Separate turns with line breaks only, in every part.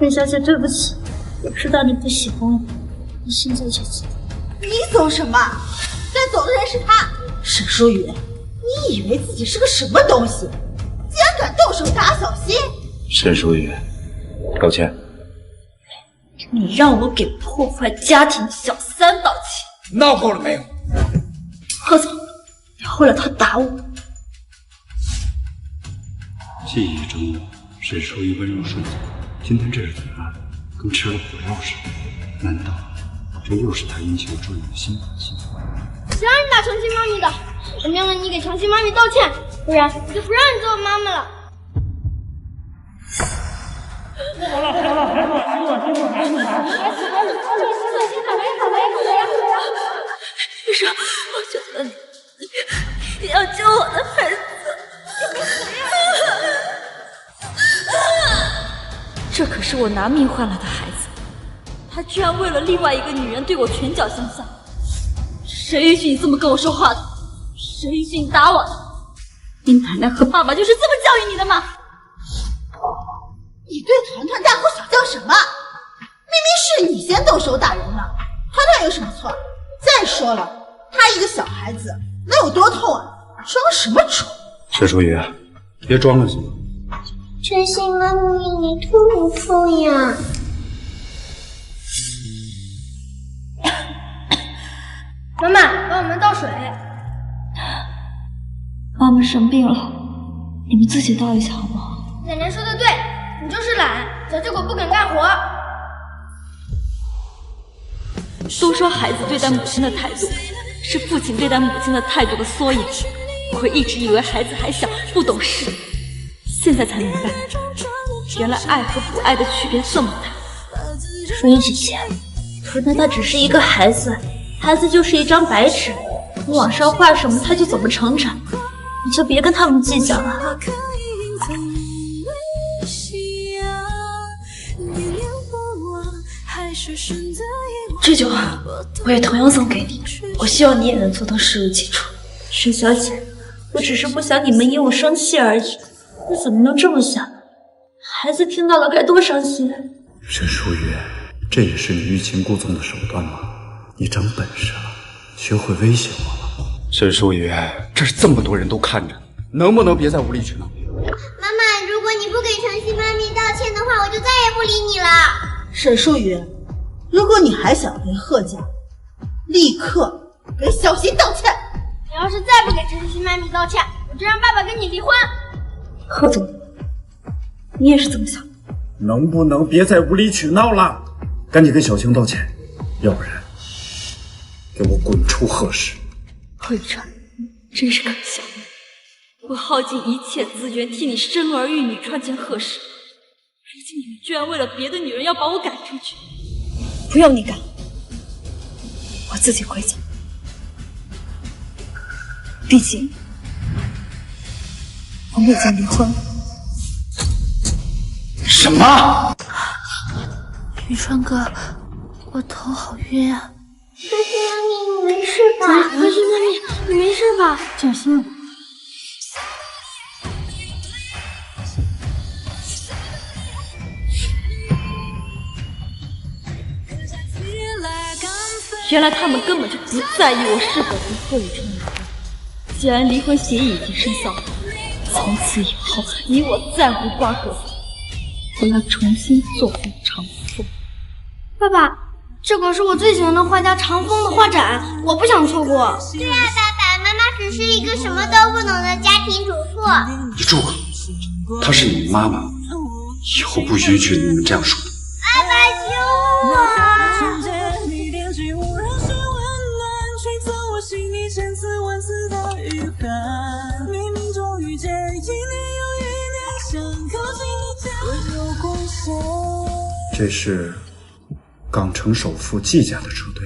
沈小姐，对不起，我知道你不喜欢我，我现在就走。
你走什么？该走的人是他，沈淑雨，你以为自己是个什么东西？竟然敢动手打小新！
沈淑雨，道歉。
你让我给破坏家庭的小三道歉，
闹够了没有？
何总，你为了他打我。
记忆中，沈淑雨温柔顺从。今天这是怎么了？跟吃了火药似的。难道这又是他引起我注意的新发现？
谁让你打程曦妈咪的？我命令你给程曦妈咪道歉，不然我就不让你做我妈妈了。
医生，我求求你要救我的孩子！这可是我拿命换来的孩子，他居然为了另外一个女人对我拳脚相向，谁允许你这么跟我说话的？谁允许你打我的？你奶奶和爸爸就是这么教育你的吗？
你对团团大呼小叫什么？明明是你先动手打人的，团团有什么错？再说了，他一个小孩子能有多痛啊？装什么蠢？
沈淑雨，别装了行吗？
程曦妈咪，你痛不痛呀？妈妈，帮我们倒水。
妈妈生病了，你们自己倒一下好不好？
奶奶说的对，你就是懒，小结果不肯干活。
都说孩子对待母亲的态度是父亲对待母亲的态度的缩影，我一直以为孩子还小不懂事，现在才明白，原来爱和不爱的区别这么大。淑雨姐姐，可能他只是一个孩子，孩子就是一张白纸，你往上画什么他就怎么成长，你就别跟他们计较了。这句话我也同样送给你，我希望你也能做到视如己出。沈小姐，我只是不想你们因我生气而已，你怎么能这么想？孩子听到了该多伤心。
沈淑雨，这也是你欲擒故纵的手段吗？你长本事了，学会威胁我了。沈淑雨，这是这么多人都看着，能不能别再无理取闹？
妈妈，如果你不给程曦妈咪道歉的话，我就再也不理你了。
沈淑雨，如果你还想回贺家，立刻给小新道歉。
你要是再不给程曦妈咪道歉，我就让爸爸跟你离婚。
贺总，你也是这么想？
能不能别再无理取闹了？赶紧跟小青道歉，要不然给我滚出贺氏！
贺雨川，真是可笑！我耗尽一切资源替你生儿育女，创建贺氏，如今你们居然为了别的女人要把我赶出去！不用你赶，我自己会走。毕竟我们已经离婚了。
什么？
雨川哥，我头好晕啊！
程曦妈咪，你没事吧？程曦妈咪，你没事吧？
小心！原来他们根本就不在意我是否跟贺雨川离婚。既然离婚协议已经生效了，从此以后你我再无瓜葛。我要重新做回长风。
爸爸，这可是我最喜欢的画家长风的画展，我不想错过。对啊，爸爸，妈妈只是一个什么都不懂的家庭主妇。
你住口！她是你们妈妈，以后不允许你们这样说。
爸爸救我！
这是港城首富季家的车队，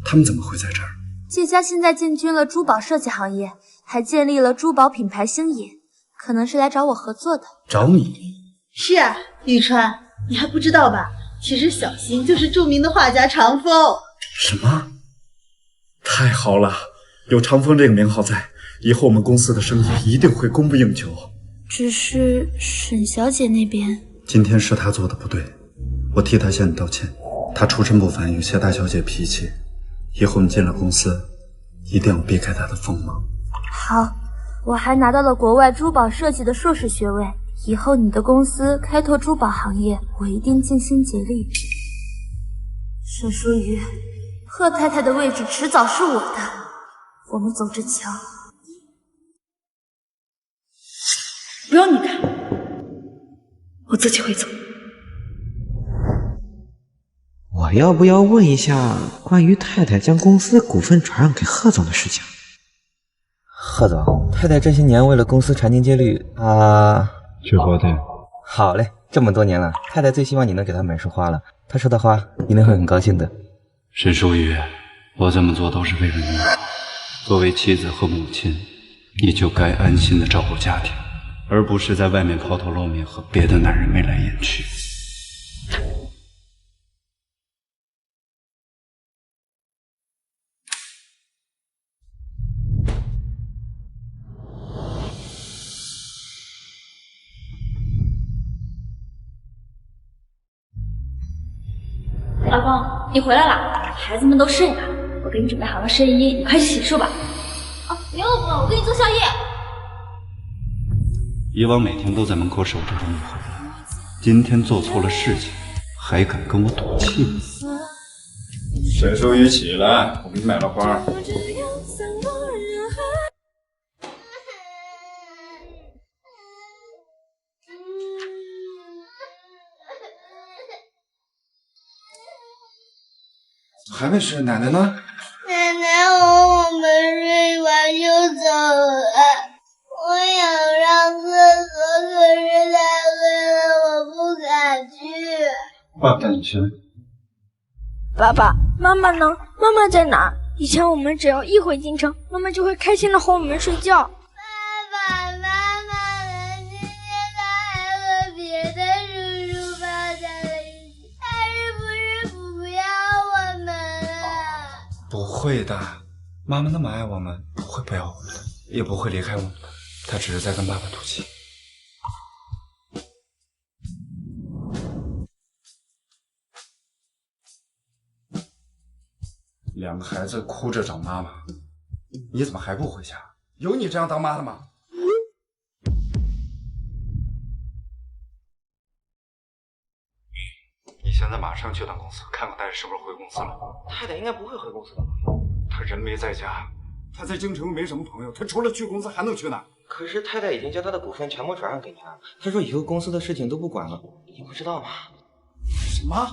他们怎么会在这儿？
季家现在进军了珠宝设计行业，还建立了珠宝品牌星野，可能是来找我合作的。
找你？
是啊，雨川，你还不知道吧？其实小新就是著名的画家长风。
什么？太好了，有长风这个名号在，以后我们公司的生意一定会供不应求。
只是沈小姐那边，
今天是她做的不对，我替他向你道歉。他出身不凡，有些大小姐脾气，以后你进了公司，一定要避开他的锋芒。
好，我还拿到了国外珠宝设计的硕士学位，以后你的公司开拓珠宝行业，我一定尽心竭力。沈淑瑜，贺太太的位置迟早是我的，我们走着瞧。
不用你看，我自己会走。
我要不要问一下关于太太将公司股份转让给贺总的事情？贺总，太太这些年为了公司传经接律，
去花店。
好嘞，这么多年了，太太最希望你能给她买束花了。她说的话，一定会很高兴的。
沈淑瑜，我这么做都是为了你好。作为妻子和母亲，你就该安心的照顾家庭，而不是在外面抛头露面和别的男人眉来眼去。
老公，你回来了，孩子们都睡了，我给你准备好了睡衣，你快去洗漱吧。不用，我给你做宵夜。
以往每天都在门口守着你回来，今天做错了事情，还敢跟我赌气？
沈淑瑜，起来，我给你买了花。还没睡，奶奶呢？
奶奶哄我们睡完就走了。我想上厕所，可是太黑了，我不敢去。
爸爸带你去。
爸爸，妈妈呢？妈妈在哪？以前我们只要一回京城，妈妈就会开心的哄我们睡觉。爸爸妈妈呢？今天他还和别的叔叔抱在了一起，他是不是不要我们了？
不会的，妈妈那么爱我们，不会不要我们的，也不会离开我们的。她只是在跟爸爸赌气。两个孩子哭着找妈妈，你怎么还不回家？有你这样当妈的吗？你现在马上去趟公司，看看太太是不是回公司了。
太太应该不会回公司的吧？
她人没在家，她在京城又没什么朋友，她除了去公司还能去哪？
可是太太已经将她的股份全部转让给你了，她说以后公司的事情都不管了，你不知道吗？
什么？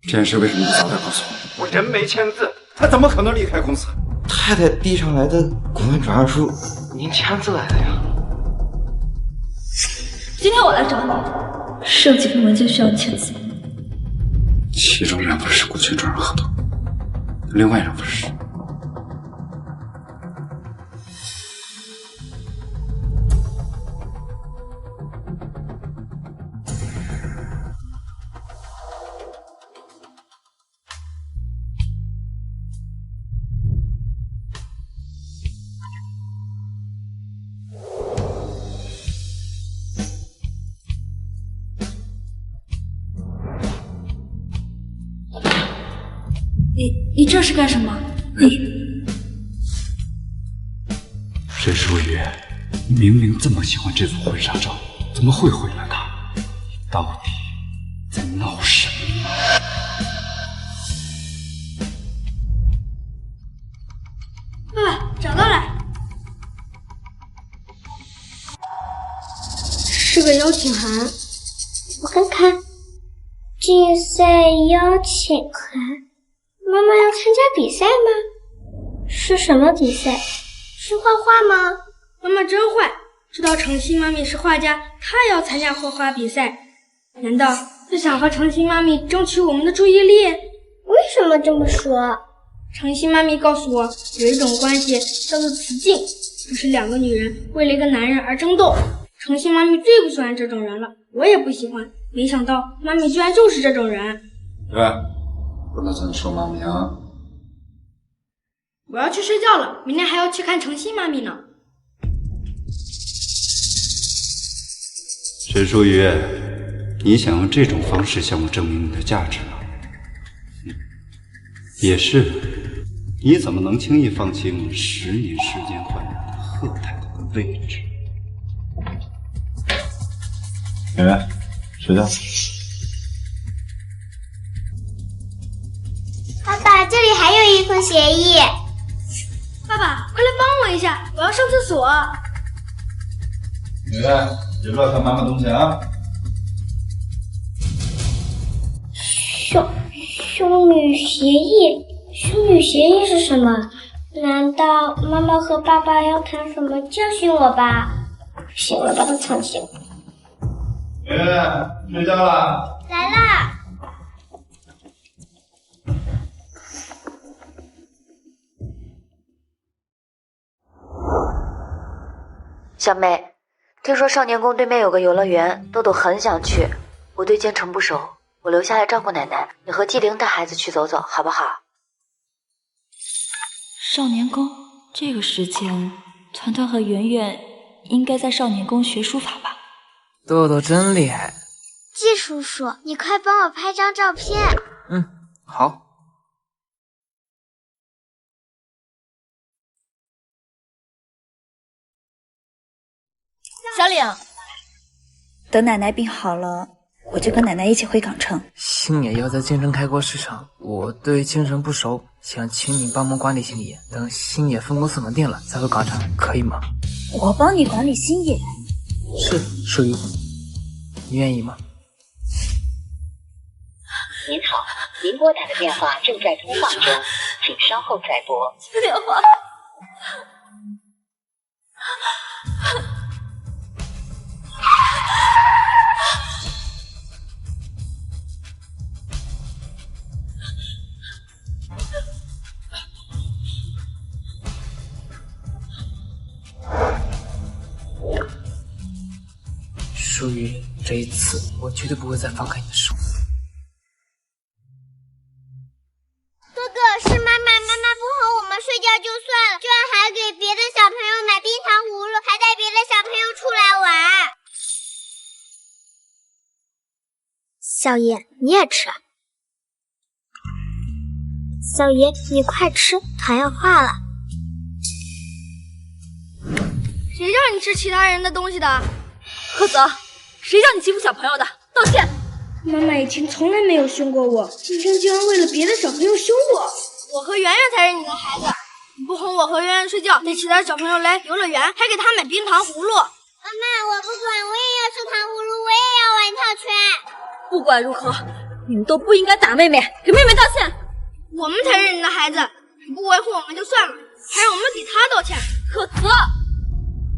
这件事为什么不早点告诉我？我人没签字，他怎么可能离开公司？
太太递上来的股份转让书，您签字来的呀？
今天我来找你，是有几份文件需要你签字。
其中2份是股权转让合同，另外2份是……
你这是干什么？
沈淑瑜，你明明这么喜欢这组婚纱照，怎么会毁了它？你到底在闹什么？
爸爸，找到了，是个邀请函，我看看，竞赛邀请函。妈妈要参加比赛吗？是什么比赛？是画画吗？妈妈真坏，知道程曦妈咪是画家，她也要参加画画比赛，难道是想和程曦妈咪争取我们的注意力？为什么这么说？程曦妈咪告诉我，有一种关系叫做雌竞，就是2个女人为了一个男人而争斗。程曦妈咪最不喜欢这种人了，我也不喜欢，没想到妈咪居然就是这种人。
对，不能这么说妈咪啊！
我要去睡觉了，明天还要去看程曦妈咪呢。
沈淑瑜，你想用这种方式向我证明你的价值吗？也是，你怎么能轻易放弃用10年时间换来的贺太太的位置？
圆圆，睡觉。
爸爸，这里还有一份协议。
爸爸，快来帮我一下，我要上厕所。
圆圆，别乱看妈妈东西啊！
兄女协议？兄女协议是什么？难道妈妈和爸爸要谈什么教训我吧？行了，把它藏起来。
圆圆，睡觉了。
来啦！
小妹，听说少年宫对面有个游乐园，豆豆很想去。我对京城不熟，我留下来照顾奶奶，你和纪灵带孩子去走走，好不好？
少年宫这个时间，团团和圆圆应该在少年宫学书法吧？
豆豆真厉害。
季叔叔，你快帮我拍张照片。
好。
小岭，等奶奶病好了，我就跟奶奶一起回港城。
星野要在京城开国市场，我对京城不熟，想请你帮忙管理星野，等星野分公司稳定了再回港城，可以吗？
我帮你管理星野？
是，属于你愿意吗？
您好，您拨打的电话正在通话中，请稍后再拨。
接电话。
淑玉，这一次我绝对不会再放开你的手。
哥哥，是妈妈不哄我们睡觉就算了，居然还给别的小朋友买冰糖葫芦，还带别的小朋友出来玩。少爷，你也吃。少爷，你快吃，糖要化了。
谁让你吃其他人的东西的？
贺泽，谁让你欺负小朋友的？道歉！
妈妈以前从来没有凶过我，今天竟然为了别的小朋友凶我。我和圆圆才是你的孩子，你不哄我和圆圆睡觉，带其他小朋友来游乐园，还给他买冰糖葫芦。
妈妈，我不管，我也要吃糖葫芦，我也要玩套圈。
不管如何，你们都不应该打妹妹，给妹妹道歉。
我们才是你的孩子，你不维护我们就算了，还让我们给他道歉。
贺泽，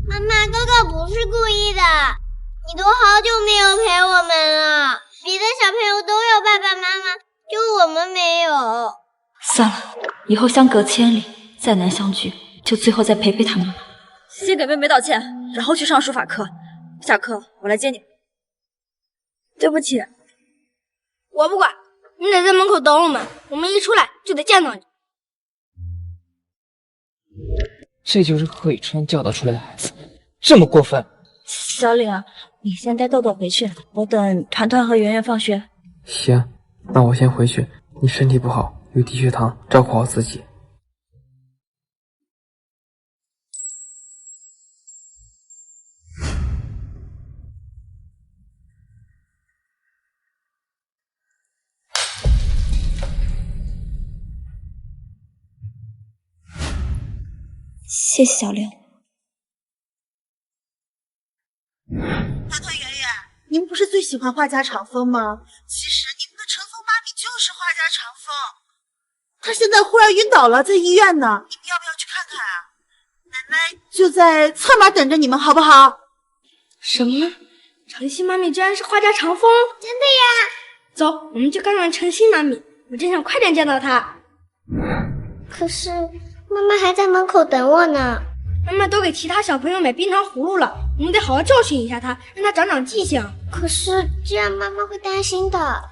妈妈，哥哥不是故意的，你都好久没有陪我们了，别的小朋友都有爸爸妈妈，就我们没有。
算了，以后相隔千里，再难相聚，就最后再陪陪他们吧。先给妹妹道歉，然后去上书法课。下课我来接你。
对不起，我不管，你得在门口等我们，我们一出来就得见到你。
这就是贺宇川教导出来的孩子，这么过分。
小岭啊，你先带豆豆回去，我等团团和圆圆放学。
行，那我先回去。你身体不好，有低血糖，照顾好自己。
谢谢小岭。
团团、圆圆，你们不是最喜欢画家长风吗？其实你们的乘风妈咪就是画家长风，她现在忽然晕倒了，在医院呢，你们要不要去看看啊？奶奶就在侧门等着你们，好不好？
什么？晨曦妈咪居然是画家长风？
真的呀！
走，我们去看看晨曦妈咪，我真想快点见到她。
可是妈妈还在门口等我呢。
妈妈都给其他小朋友买冰糖葫芦了，我们得好好教训一下她，让她长长记性。
可是这样妈妈会担心的。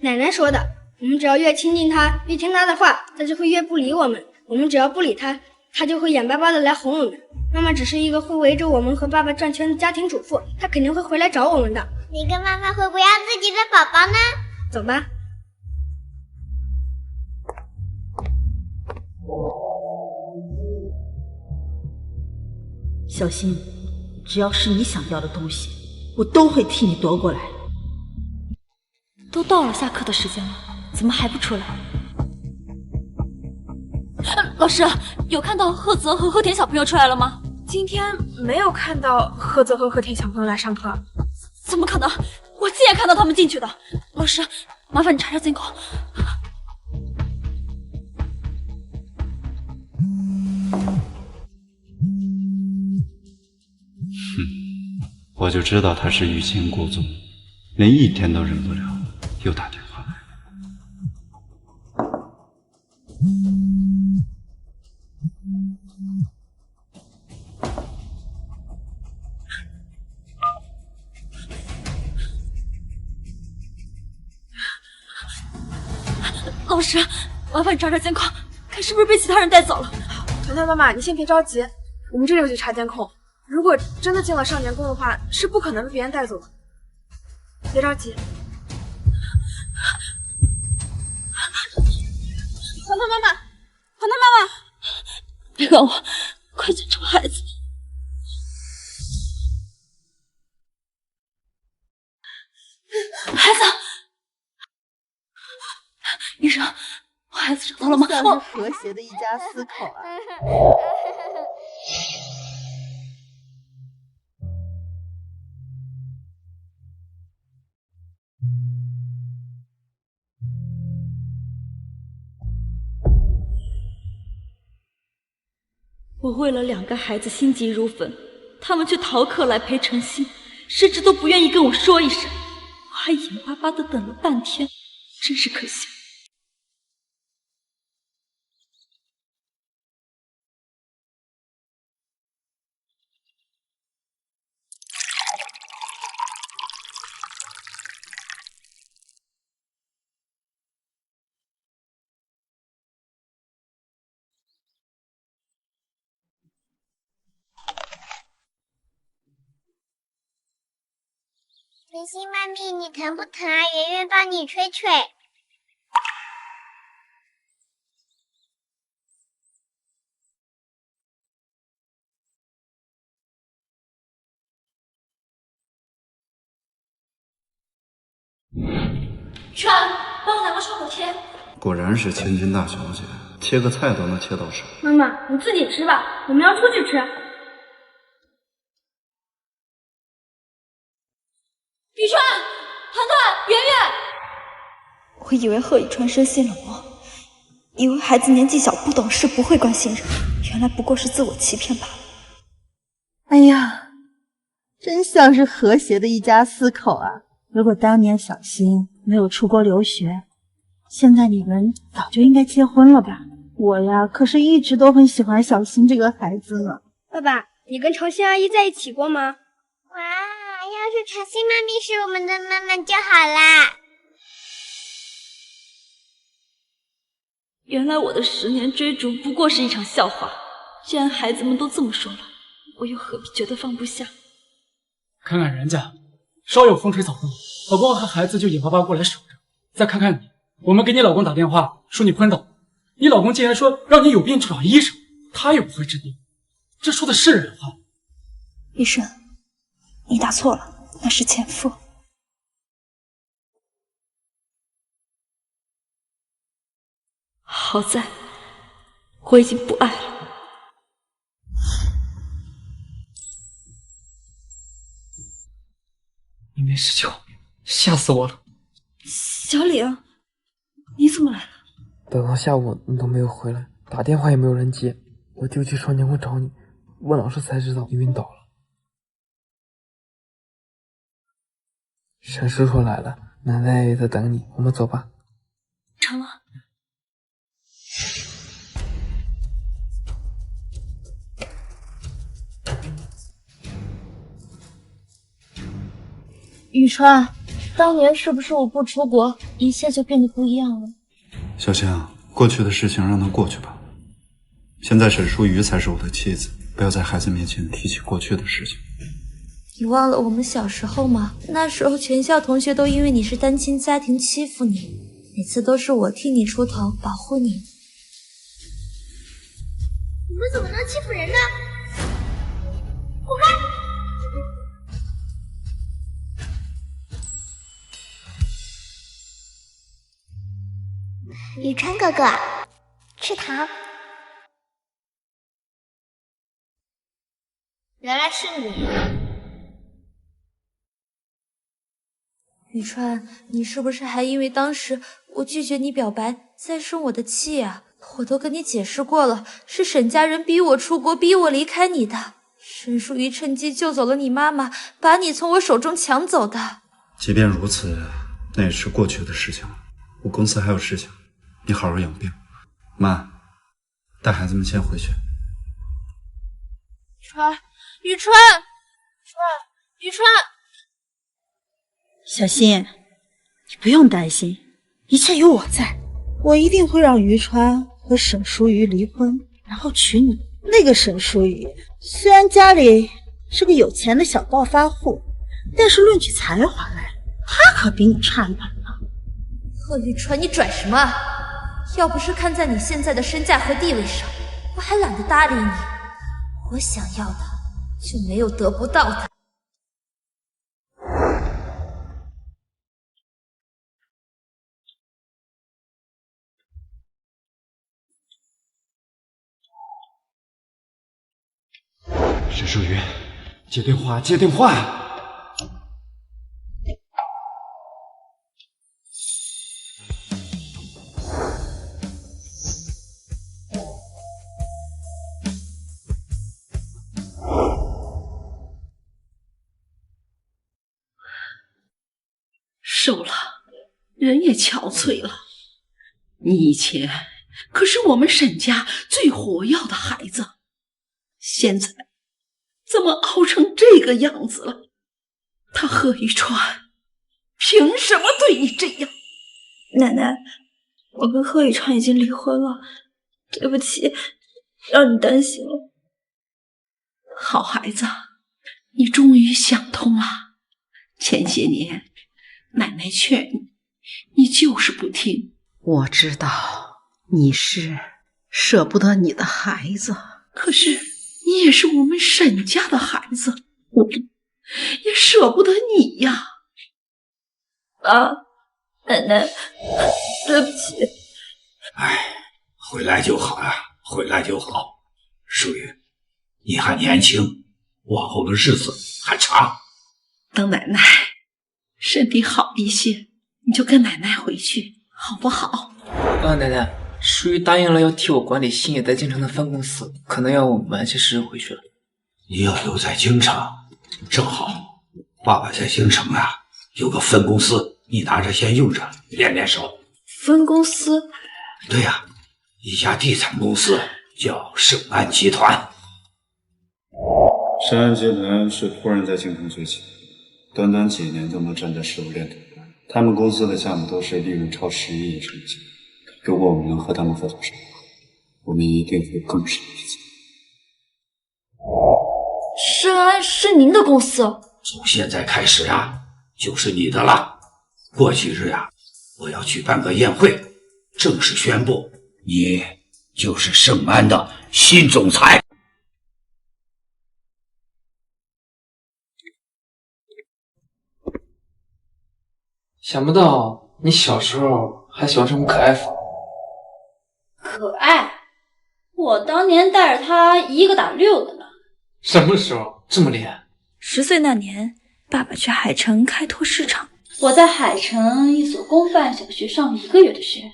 奶奶说的，我们只要越亲近她，越听她的话，她就会越不理我们。我们只要不理她，她就会眼巴巴的来哄我们。妈妈只是一个会围着我们和爸爸转圈的家庭主妇，她肯定会回来找我们的。
你跟妈妈会不会要自己的宝宝呢？
走吧。
小新，只要是你想要的东西，我都会替你夺过来。
都到了下课的时间了，怎么还不出来？老师，有看到贺泽和贺田小朋友出来了吗？
今天没有看到贺泽和贺田小朋友来上课。
怎么可能？我亲眼看到他们进去的。老师，麻烦你查查监控。
我就知道他是欲擒故纵，连一天都忍不了，又打电话来。
老师，麻烦你查查监控，看是不是被其他人带走了。
团团妈妈，你先别着急，我们这就去查监控。如果真的进了少年宫的话，是不可能被别人带走的。别着急。团团妈妈，团团妈妈，
别管我，快去找孩子。孩子，医生，我孩子找到了吗？
像是和谐的一家四口啊。
我为了2个孩子心急如焚，他们却逃课来陪晨曦，甚至都不愿意跟我说一声，我还眼巴巴地等了半天，真是可笑。
晨曦妈咪，你疼不疼啊？圆圆帮你吹吹。
川，帮我拿个创可贴。
果然是千金大小姐，切个菜都能切到手。
妈妈，你自己吃吧，我们要出去吃。
雨川、团团、圆圆，我以为贺雨川生性冷漠，以为孩子年纪小不懂事不会关心人，原来不过是自我欺骗罢了。
哎呀，真像是和谐的一家四口啊！如果当年小新没有出国留学，现在你们早就应该结婚了吧？我呀，可是一直都很喜欢小新这个孩子呢。
爸爸，你跟程心阿姨在一起过吗？
哇，要是晨曦妈咪是我们的妈妈就好啦。
原来我的10年追逐不过是一场笑话，既然孩子们都这么说了，我又何必觉得放不下？
看看人家，稍有风吹草动，老公和孩子就眼巴巴过来守着。再看看你，我们给你老公打电话说你昏倒，你老公竟然说让你有病去找医生，他又不会治病，这说的是人话？
医生，你打错了，那是前夫。好在我已经不爱了。
你没事就好，吓死我了。
小李，你怎么来了？
等到下午你都没有回来，打电话也没有人接，我就去少年宫找你，问老师才知道你晕倒了。沈叔叔来了，奶奶也在等你，我们走吧。
成了。
雨川，当年是不是我不出国，一切就变得不一样了？
小青，过去的事情让它过去吧。现在沈淑瑜才是我的妻子，不要在孩子面前提起过去的事情。
你忘了我们小时候吗？那时候全校同学都因为你是单亲家庭欺负你，每次都是我替你出头保护你。
你们怎么能欺负人呢？滚开！宇川哥哥，吃糖。原来是你。
宇川，你是不是还因为当时我拒绝你表白在生我的气啊？我都跟你解释过了，是沈家人逼我出国，逼我离开你的。沈淑仪趁机救走了你妈妈，把你从我手中抢走的。
即便如此，那也是过去的事情了。我公司还有事情，你好好养病。妈，带孩子们先回去。
宇川，
小新，你不用担心，一切有我在，我一定会让于川和沈淑瑜离婚，然后娶你。那个沈淑瑜虽然家里是个有钱的小暴发户，但是论起才华来，他可比你差远了。
贺宇川，你拽什么啊？要不是看在你现在的身价和地位上，我还懒得搭理你。我想要的就没有得不到的。
沈淑瑜，接电话，接电话！
瘦了，人也憔悴了。你以前可是我们沈家最活跃的孩子，现在怎么熬成这个样子了？他贺宇川凭什么对你这样？
奶奶，我跟贺宇川已经离婚了，对不起，让你担心了。
好孩子，你终于想通了。前些年奶奶劝你，你就是不听。我知道你是舍不得你的孩子，可是你也是我们沈家的孩子，我也舍不得你呀。
爸，奶奶，对不起。
回来就好呀，回来就好。淑玉，你还年轻，往后的日子还长。
等奶奶身体好一些，你就跟奶奶回去，好不好？
奶奶，淑玉答应了要替我管理新野在京城的分公司，可能要晚些时日回去了。
你要留在京城，正好，爸爸在京城啊，有个分公司，你拿着先用着，练练手。
分公司？
对呀，一家地产公司叫盛安集团。
盛安集团是突然在京城崛起，短短几年就能站在食物链头端。他们公司的项目都是利润超10亿以上的项目，如果我们能和他们合作上，我们一定会更上一层。
盛安是您的公司？
从现在开始啊，就是你的了。过几日啊，我要举办个宴会，正式宣布你就是盛安的新总裁。
想不到你小时候还喜欢这种可爱风。
可爱？我当年带着他1个打6个呢。
什么时候这么厉害
？10岁那年，爸爸去海城开拓市场，我在海城一所公办小学上1个月的学，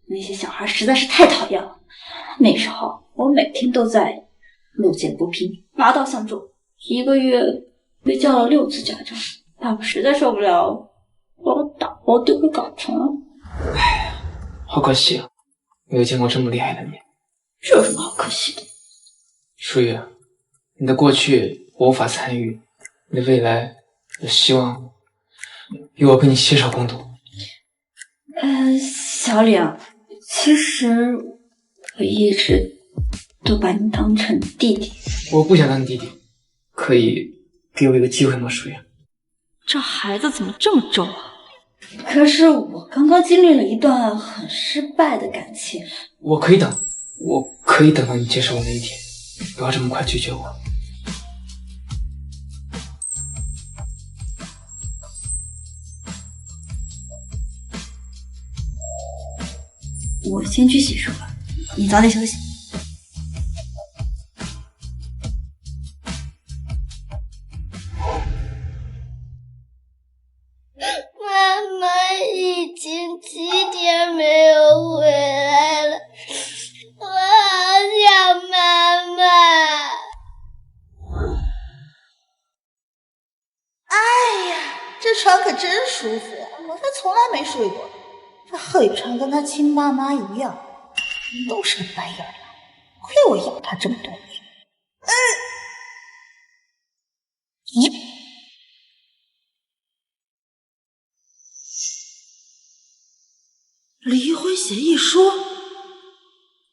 那些小孩实在是太讨厌了。那时候我每天都在路见不平，拔刀相助，1个月被叫了6次家长。爸爸实在受不了，把我打包丢给港城了。
好可惜啊，没有见过这么厉害的你。
这有什么好可惜的？
淑玉，你的过去我无法参与，你的未来我希望由我跟你携手共度。
小李啊，其实我一直都把你当成弟弟。
我不想当你弟弟，可以给我一个机会吗，舒言？
这孩子怎么这么轴啊？
可是我刚刚经历了一段很失败的感情。
我可以等，我可以等到你接受我那一天，不要这么快拒绝我。
我先去洗漱了，你早点休息。
妈妈已经7天没有回来了，我好想妈妈。
哎呀，这床可真舒服呀，我可从来没睡过。这贺雨川跟他亲妈妈一样，都是个白眼狼，亏我养他这么多年。离婚协议书，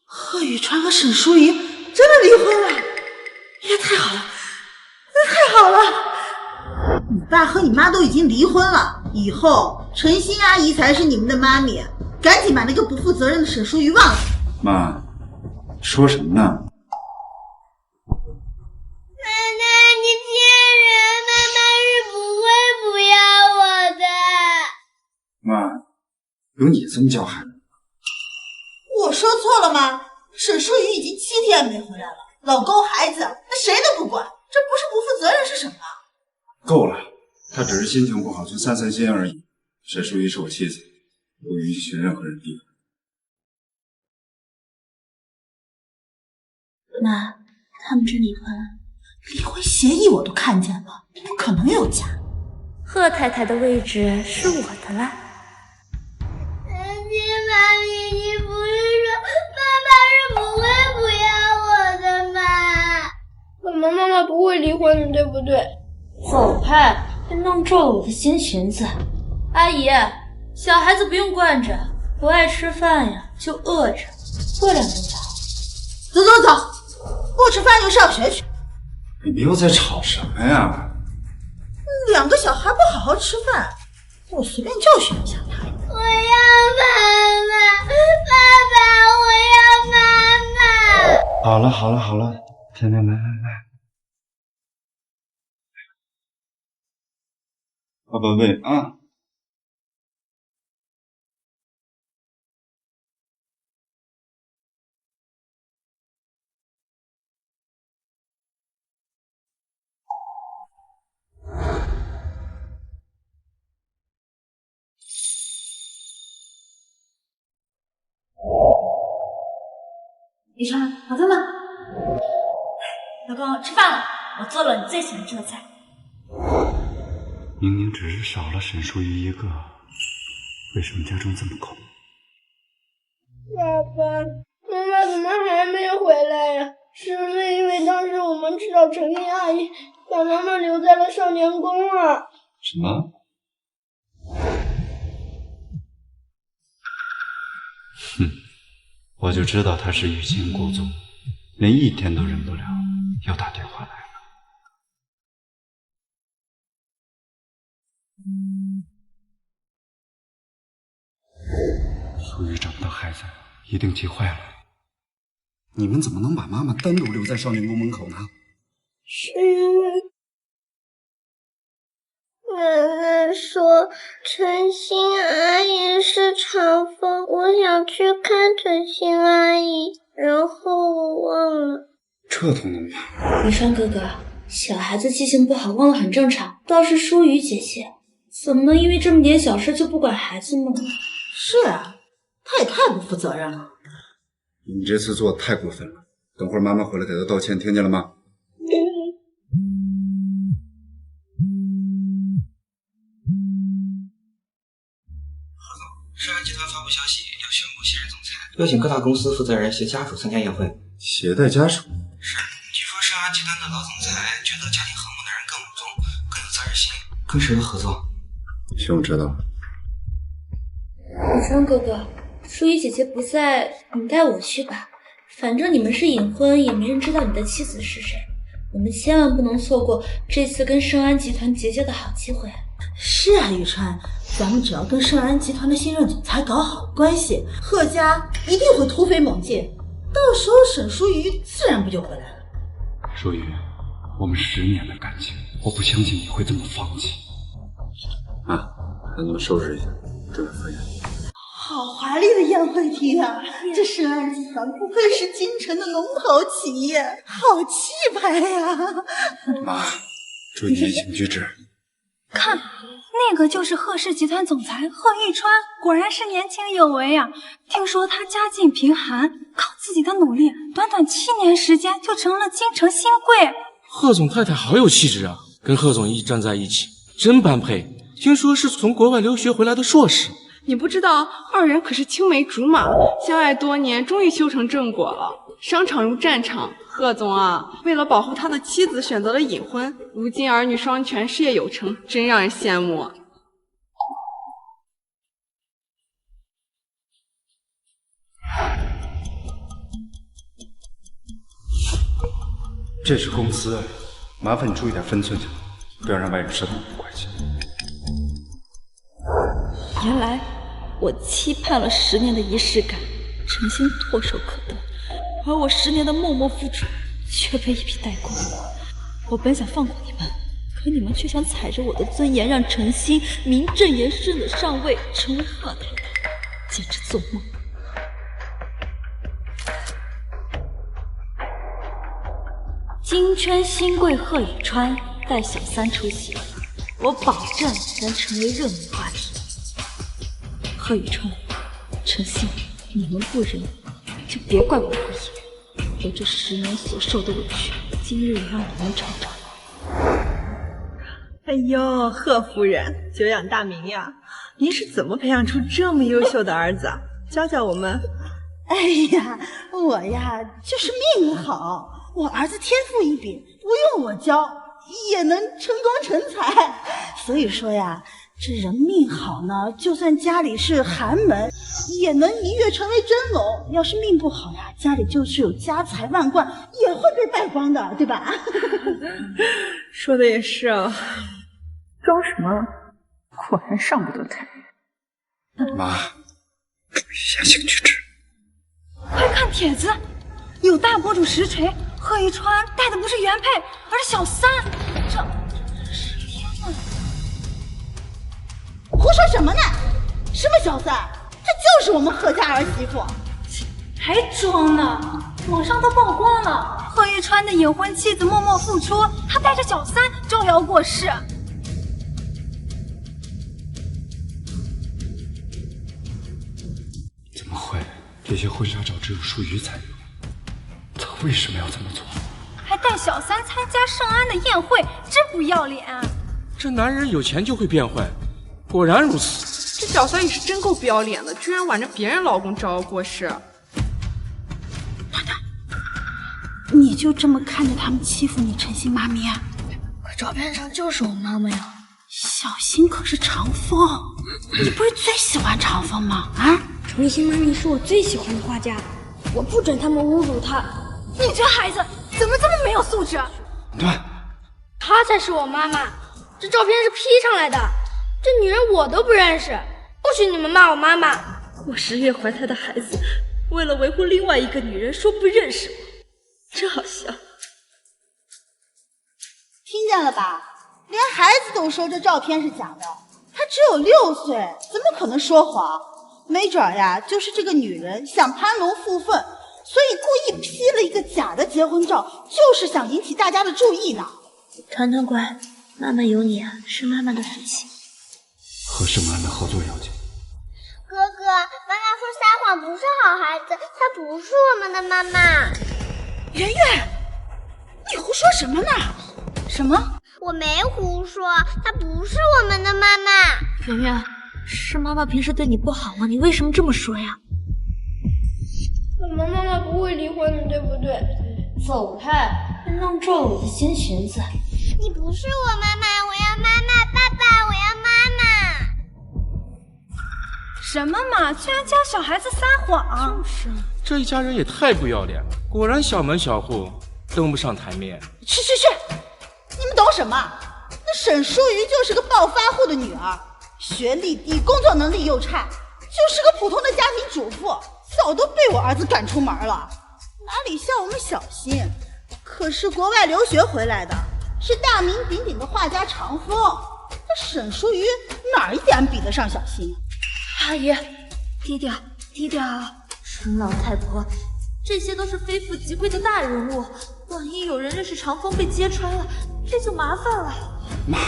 贺雨川和沈淑仪真的离婚了，也太好了，太好了！你爸和你妈都已经离婚了，以后陈欣阿姨才是你们的妈咪，赶紧把那个不负责任的沈淑仪忘了。
妈，说什么呢？
奶奶，你骗人，妈妈是不会不要我的。
妈，有你这么叫孩子？
我说错了吗？沈淑仪已经7天没回来了，老公孩子那谁都不管，这不是不负责任是什么？
够了，他只是心情不好去散散心而已。沈淑仪是我妻子，不允许任何人逼我。
妈，他们真离婚了？离婚协议我都看见了，不可能有假。
贺太太的位置是我的啦。
妈咪，你不是说爸爸是不会不要我的吗？
妈妈不会离婚的，对不对？走开，别弄皱了我的新裙子。阿姨，小孩子不用惯着，不爱吃饭呀就饿着，过2顿就好。
走走走，不吃饭就上学去。
你们又在吵什么呀
？2个小孩不好好吃饭，我随便教训一下他。
我要妈妈，爸爸，我要妈妈。
好了好了好了，来，爸爸喂啊。
雨川，好饭吗？老公，吃饭了，我做了你最喜欢吃的菜。
明明只是少了沈淑仪一个，为什么家中这么空？
爸爸，妈妈怎么还没回来呀？是不是因为当时我们知道陈丽阿姨把妈妈留在了少年宫啊？
什么？哼，我就知道他是欲擒故纵，连1天都忍不了，又打电话来了。淑仪找不到孩子，一定急坏了。你们怎么能把妈妈单独留在少年宫门口呢？
是因为奶奶说陈欣阿姨是长风，我想去看陈欣阿姨，然后我忘了。
这都能忘？
雨川哥哥，小孩子记性不好，忘了很正常。倒是淑瑜姐姐，怎么能因为这么点小事就不管孩子呢？
是啊，他也太不负责任了。
你这次做的太过分了，等会儿妈妈回来给她道歉，听见了吗？
世安集团发布消息，要宣布卸任总裁，邀请各大公司负责人携家属参加宴会。
携带家属？
是，据说世安集团的老总裁觉得家庭和睦的人更稳重，更有责任心，跟谁合作？
行，我知道了。
雨川哥哥，淑仪姐姐不在，你带我去吧。反正你们是隐婚，也没人知道你的妻子是谁。我们千万不能错过这次跟盛安集团结交的好机会。
是啊，宇川，咱们只要跟盛安集团的新任总裁搞好关系，贺家一定会突飞猛进，到时候沈淑瑜自然不就回来了。
淑瑜，我们10年的感情，我不相信你会这么放弃。啊，让你们收拾一下，准备赴宴。
好华丽的宴会厅啊！这盛安集团不愧是京城的龙头企业，好气派呀！
妈，注意言行举止。
看，那个就是贺氏集团总裁贺玉川，果然是年轻有为啊！听说他家境贫寒，靠自己的努力，短短7年时间就成了京城新贵。
贺总太太好有气质啊，跟贺总一站在一起，真般配。听说是从国外留学回来的硕士。
你不知道，二人可是青梅竹马，相爱多年，终于修成正果了。商场如战场，贺总啊，为了保护他的妻子，选择了隐婚。如今儿女双全，事业有成，真让人羡慕。
这是公司，麻烦你注意点分寸，不要让外人知道我们的关系。
原来我期盼了10年的仪式感，诚心唾手可得，而我10年的默默付出却被一笔带过。我本想放过你们，可你们却想踩着我的尊严，让陈心名正言顺的上位，成为贺太太，简直做梦。金圈新贵贺宇川带小三出席，我保证能成为热门话题。贺宇川、陈信，你们不仁，就别怪我不义。我这10年所受的委屈，今日也让你们尝尝。
哎呦，贺夫人，久仰大名呀！您是怎么培养出这么优秀的儿子啊？教教我们。
哎呀，我呀就是命好，我儿子天赋异禀，不用我教也能成功成才。所以说呀，这人命好呢，就算家里是寒门，也能一跃成为真龙。要是命不好呀，家里就是有家财万贯，也会被败光的，对吧？
说的也是啊，装什么？果然上不得台。
妈，注意言行举止。
快看帖子，有大博主实锤，贺一川带的不是原配，而是小三。这是天哪！
胡说什么呢？什么小三？她就是我们贺家儿媳妇。
还装呢？网上都曝光了，贺一川的隐婚妻子默默付出，他带着小三招摇过市。
怎么会？这些婚纱照只有淑瑜才有，他为什么要这么做？
还带小三参加盛安的宴会，真不要脸！
这男人有钱就会变坏，果然如此。
这小三也是真够不要脸的，居然挽着别人老公招摇过市。
你就这么看着他们欺负你陈心妈咪啊？
可照片上就是我妈妈呀。
小新可是长风，你不是最喜欢长风吗？啊？
陈心妈咪是我最喜欢的画家，我不准他们侮辱她。
你这孩子怎么这么没有素质？
对，
她才是我妈妈，这照片是 P 上来的，这女人我都不认识，不许你们骂我妈妈。
我10月怀胎的孩子，为了维护另外一个女人说不认识我，真好笑。
听见了吧？连孩子都说这照片是假的，他只有6岁，怎么可能说谎？没准呀，就是这个女人想攀龙附凤，所以故意 P 了一个假的结婚照，就是想引起大家的注意呢。
团团乖，妈妈有你啊，是妈妈的福气。
和盛安的合作要紧。
哥哥，妈妈说撒谎不是好孩子，她不是我们的妈妈。
圆圆，你胡说什么呢？
什么？
我没胡说，她不是我们的妈妈。
圆圆，是妈妈平时对你不好吗？你为什么这么说呀？
我们妈妈不会离婚的，对不对？
走开，弄皱了我的新裙子。
你不是我妈妈，我要妈妈，爸爸，我要妈妈。
什么嘛，居然教小孩子撒谎！
就是，这一家人也太不要脸了，果然小门小户。登不上台面。
去！你们懂什么？那沈淑瑜就是个暴发户的女儿，学历低，工作能力又差，就是个普通的家庭主妇，早都被我儿子赶出门了，哪里像我们小新，可是国外留学回来的，是大名鼎鼎的画家长风。那沈淑瑜哪一点比得上小新？
阿姨，低调。沈老太婆，这些都是非富即贵的大人物，万一有人认识长风被揭穿了，这就麻烦了。
妈，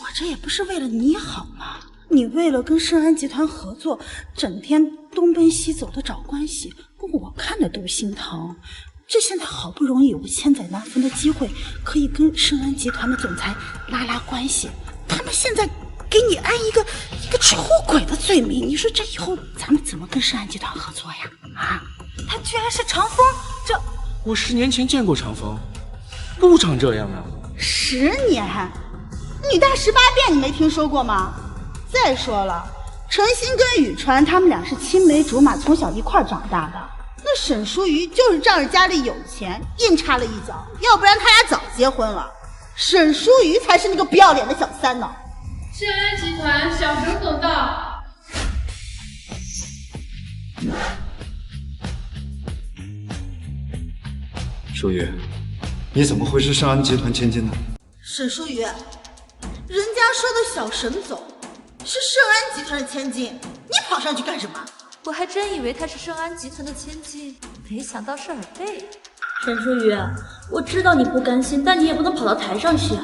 我这也不是为了你好吗？你为了跟盛安集团合作，整天东奔西走的找关系，我看着都心疼。这现在好不容易有个千载难逢的机会，可以跟盛安集团的总裁拉关系，他们现在给你安一个出轨的罪名，你说这以后咱们怎么跟盛安集团合作呀？啊，
他居然是长风，这
我10年前见过长风，不长这样啊。
10年，女大18变，你没听说过吗？再说了，陈星跟宇川他们俩是青梅竹马，从小一块长大的。那沈淑瑜就是仗着家里有钱，硬插了一脚，要不然他俩早结婚了。沈淑瑜才是那个不要脸的小三呢。
盛安集团小沈总到。
淑瑜，你怎么会是盛安集团千金呢？
沈淑瑜，人家说的小沈总是盛安集团的千金，你跑上去干什么？
我还真以为他是盛安集团的千金，没想到是尔贝。
沈淑瑜，我知道你不甘心，但你也不能跑到台上去。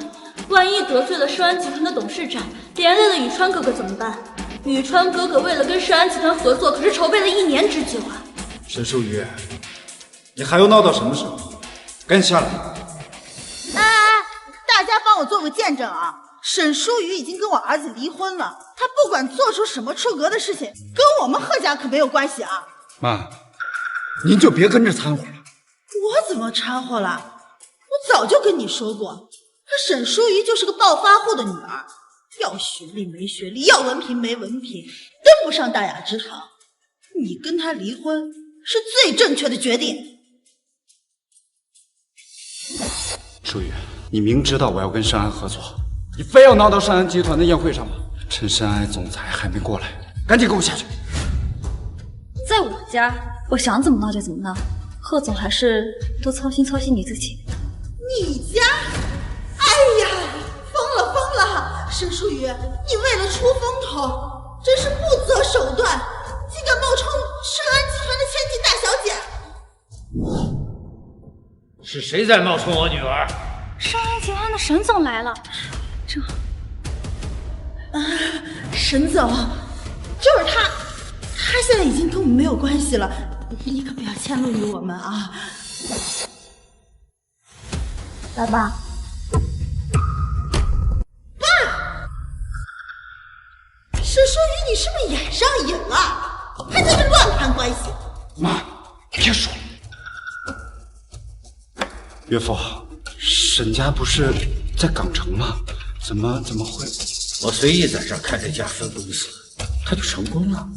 万一得罪了盛安集团的董事长，连累了宇川哥哥怎么办？宇川哥哥为了跟盛安集团合作，可是筹备了1年之久啊！
沈淑瑜，你还要闹到什么时候？赶紧下来！
大家帮我做个见证啊！沈淑瑜已经跟我儿子离婚了，他不管做出什么出格的事情，跟我们贺家可没有关系啊！
妈，您就别跟着掺和了。
我怎么掺和了？我早就跟你说过，沈淑瑜就是个暴发户的女儿，要学历没学历，要文凭没文凭，登不上大雅之堂。你跟她离婚是最正确的决定。
淑瑜，你明知道我要跟盛安合作，你非要闹到盛安集团的宴会上吗？趁盛安总裁还没过来，赶紧给我下去！
在我家，我想怎么闹就怎么闹。贺总还是多操心你自己。
你家？哎呀，疯了！沈淑瑜，你为了出风头，真是不择手段，竟敢冒充盛安集团的千金大小姐！
是谁在冒充我女儿？
盛安集团的沈总来了。
沈总，就是他现在已经跟我们没有关系了，你可不要迁怒于我们啊！
爸爸，
沈淑瑜，你是不是眼上瘾了？还在这乱攀关系？
妈，别说了。岳父，沈家不是在港城吗？怎么会？
我随意在这儿开了一家分公司，他就成功了。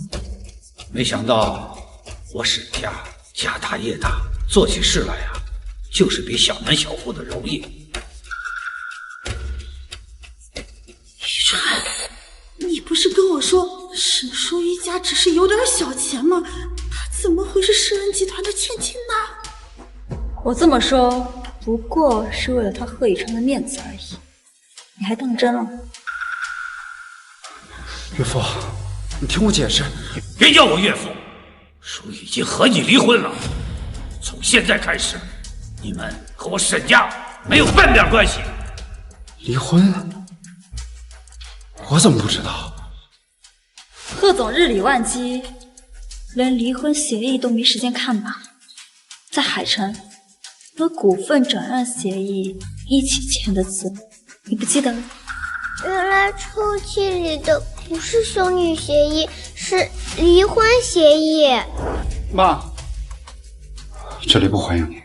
没想到我沈家家大业大，做起事来呀，就是比小门小户的容易。
宇川，你不是跟我说沈淑瑜家只是有点小钱吗？她怎么会是盛安集团的千金呢？
我这么说不过是为了他贺以琛的面子而已，你还当真了？
岳父，你听我解释。
别叫我岳父，叔已经和你离婚了。从现在开始，你们和我沈家没有半点关系。
离婚？我怎么不知道？
贺总日理万机，连离婚协议都没时间看吧？在海城和股份转让协议一起签的字，你不记得了？
原来抽屉里的不是兄女协议，是离婚协议。
妈，这里不欢迎你，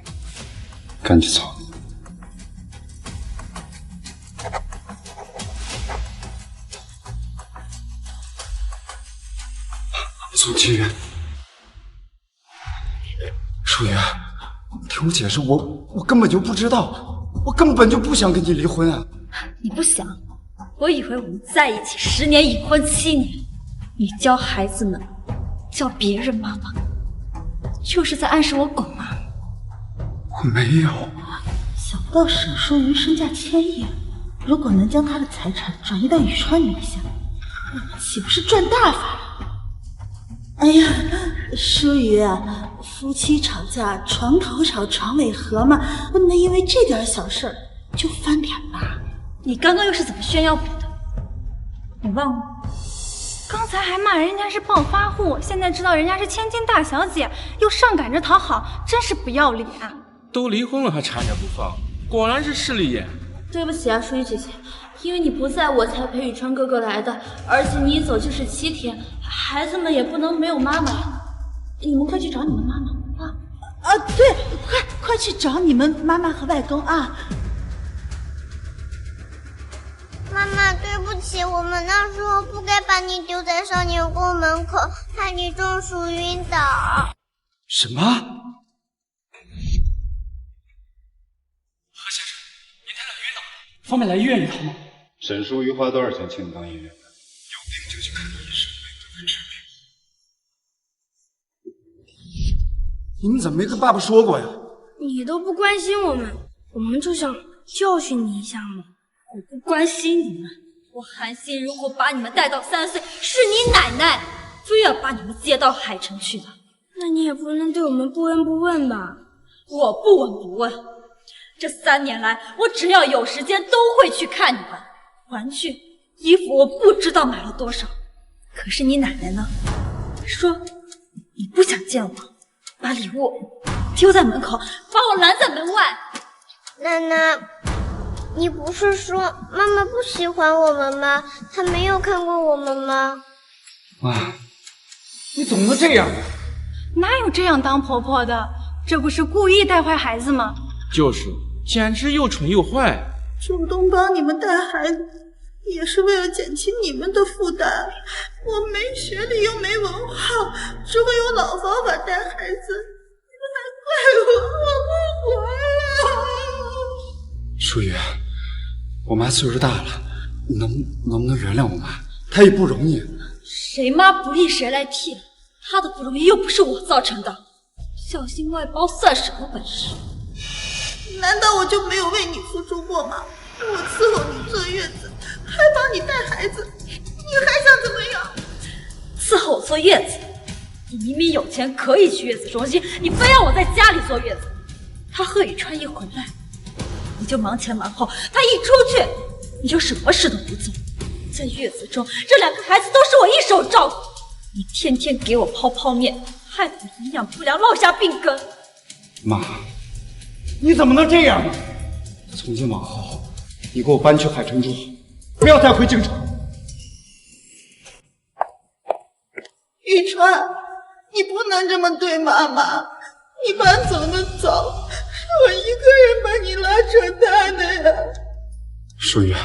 赶紧走。宋清源，淑瑜，听听我解释，我根本就不知道，我根本就不想跟你离婚啊！
你不想？我以为我们在一起10年，已婚7年，你教孩子们叫别人妈妈，就是在暗示我狗妈。
我没有。
想不到沈淑云身价1000亿，如果能将她的财产转移到宇川名下，我们岂不是赚大发了？哎呀，淑云啊，夫妻吵架床头吵床尾和嘛，不能因为这点小事就翻脸吧？
你刚刚又是怎么炫耀我的？你忘了？
刚才还骂人家是暴发户，现在知道人家是千金大小姐，又上赶着讨好，真是不要脸。
都离婚了还缠着不放，果然是势利眼。
对不起啊，淑玉姐姐，因为你不在我才陪宇川哥哥来的，而且你一走就是7天，孩子们也不能没有妈妈。你们快去找你们妈妈啊！
对，快去找你们妈妈和外公啊！
妈妈，对不起，我们那时候不该把你丢在少年宫门口，害你中暑晕倒。
什么？
何先生，您太太晕倒了，方便来医院一趟吗？
沈淑瑜花多少钱请你到医院？有病就去看医生，没病治病。
你们怎么没跟爸爸说过呀？
你都不关心我们，我们就想教训你一下嘛。
我不关心你们，我韩信如果把你们带到3岁，是你奶奶非要把你们接到海城去的。
那你也不能对我们不闻不问吧？
我不闻不问，这3年来，我只要有时间都会去看你们。玩具、衣服我不知道买了多少，可是你奶奶呢？说你不想见我，把礼物丢在门口，把我拦在门外。
奶奶，你不是说妈妈不喜欢我们吗？她没有看过我们吗？
妈，你怎么能这样？
哪有这样当婆婆的？这不是故意带坏孩子吗？
就是，简直又蠢又坏。
主动帮你们带孩子，也是为了减轻你们的负担。我没学历又没文化，只会用老方法带孩子，你们还怪我，我不活了。
淑瑜，我妈岁数大了，你能不能原谅我妈？她也不容易。
谁妈不易谁来替，她的不容易又不是我造成的。小心外包算什么本事？
难道我就没有为你付出过吗？我伺候你坐月子，还帮你带孩子，你还想怎么样？
伺候我坐月子？你明明有钱可以去月子中心，你非要我在家里坐月子。他贺宇川一回来，你就忙前忙后；他一出去，你就什么事都不做。在月子中，这2个孩子都是我一手照顾，你天天给我泡泡面，害得我营养不良，落下病根。
妈，你怎么能这样呢？从今往后，你给我搬去海城住，不要再回京城。
宇川，你不能这么对妈妈，你搬走的早，是我一个人把你拉扯大的呀。
淑瑜，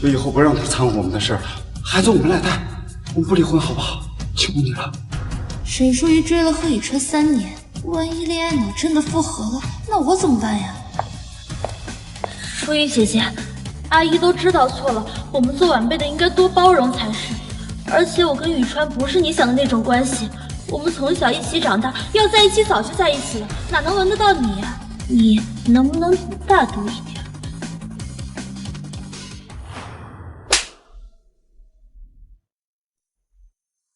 我以后不让他掺和我们的事了，孩子我们来带，我们不离婚好不好？求你了。
沈淑瑜追了贺宇川3年，万一恋爱脑真的复合了，那我怎么办呀？淑瑜姐姐，阿姨都知道错了，我们做晚辈的应该多包容才是。而且我跟宇川不是你想的那种关系，我们从小一起长大，要在一起早就在一起了，哪能轮得到你呀？你能不能大度一点？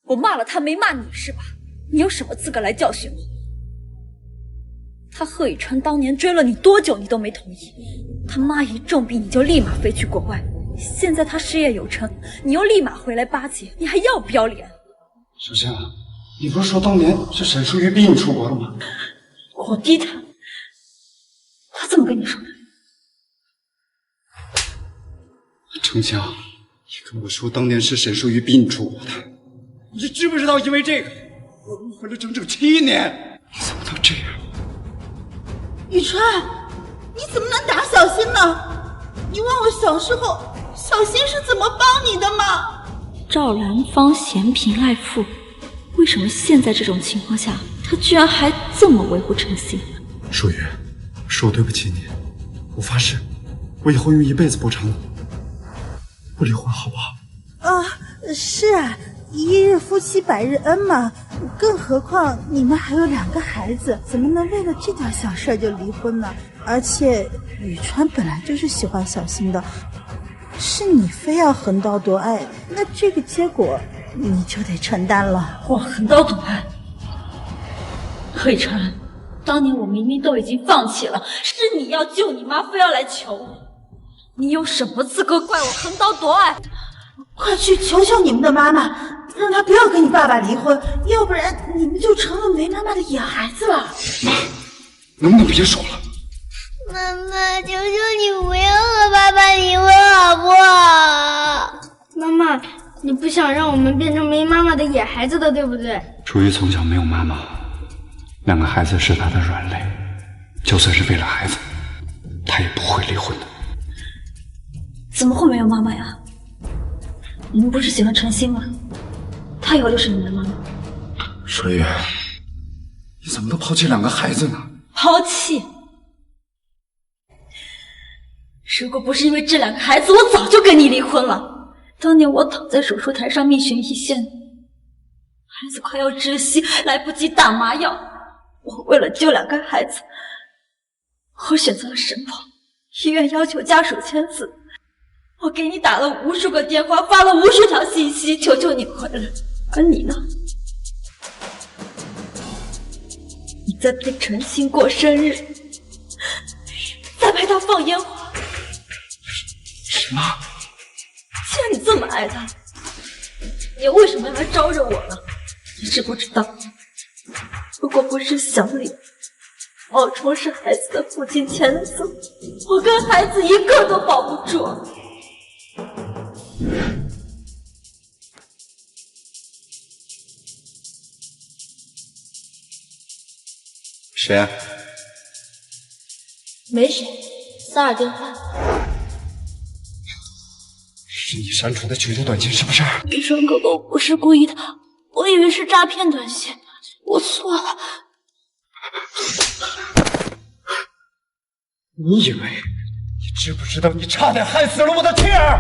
我骂了他，没骂你是吧？你有什么资格来教训我？他贺宇川当年追了你多久，你都没同意。他妈一重病，你就立马飞去国外。现在他事业有成，你又立马回来巴结，你还要不要脸？
小仙，你不是说当年是沈淑瑜逼你出国的吗？
我逼他，他怎么跟你说的？
程强，你跟我说当年是沈淑瑜逼你出国的，你知不知道因为这个我误会了整整7年？你怎么能这样？
宇川，你怎么能打小新呢？你忘了小时候小新是怎么帮你的吗？
赵兰芳嫌贫爱富，为什么现在这种情况下，他居然还这么维护诚信？
舒雨，是我对不起你，我发誓，我以后用一辈子补偿你，不离婚好不好？
是啊，一日夫妻百日恩嘛，更何况你们还有2个孩子，怎么能为了这点小事就离婚呢？而且宇川本来就是喜欢小新的，是你非要横刀夺爱，那这个结果你就得承担了。
我横刀夺爱？何以琛，当年我明明都已经放弃了，是你要救你妈，非要来求我，你有什么资格怪我横刀夺爱？
快去求求你们的妈妈，让她不要跟你爸爸离婚，要不然你们就成了没妈妈的野孩子了。
妈，能不能别说了？
妈妈，求求你不要和爸爸离婚好不好？
妈妈，你不想让我们变成没妈妈的野孩子的，对不对？
舒雨从小没有妈妈，2个孩子是她的软肋，就算是为了孩子，她也不会离婚的。
怎么会没有妈妈呀？你们不是喜欢陈星吗？她以后就是你们的妈妈。
舒雨，你怎么能抛弃2个孩子呢？
抛弃？如果不是因为这2个孩子，我早就跟你离婚了。当年我躺在手术台上命悬一线，孩子快要窒息，来不及打麻药，我为了救2个孩子，我选择了神跑。医院要求家属签字，我给你打了无数个电话，发了无数条信息，求求你回来。而你呢？你在陪陈星过生日，在陪他放烟花。
妈，
既然你这么爱他，你为什么要来招惹我呢？你知不知道，如果不是小李冒充是孩子的父亲签字，我跟孩子一个都保不住。
谁啊？
没谁，骚扰电话。
是你删除的群主短信是不是？
宇川哥哥，我不是故意的，我以为是诈骗短信，我错了。
你以为？你知不知道你差点害死了我的妻儿？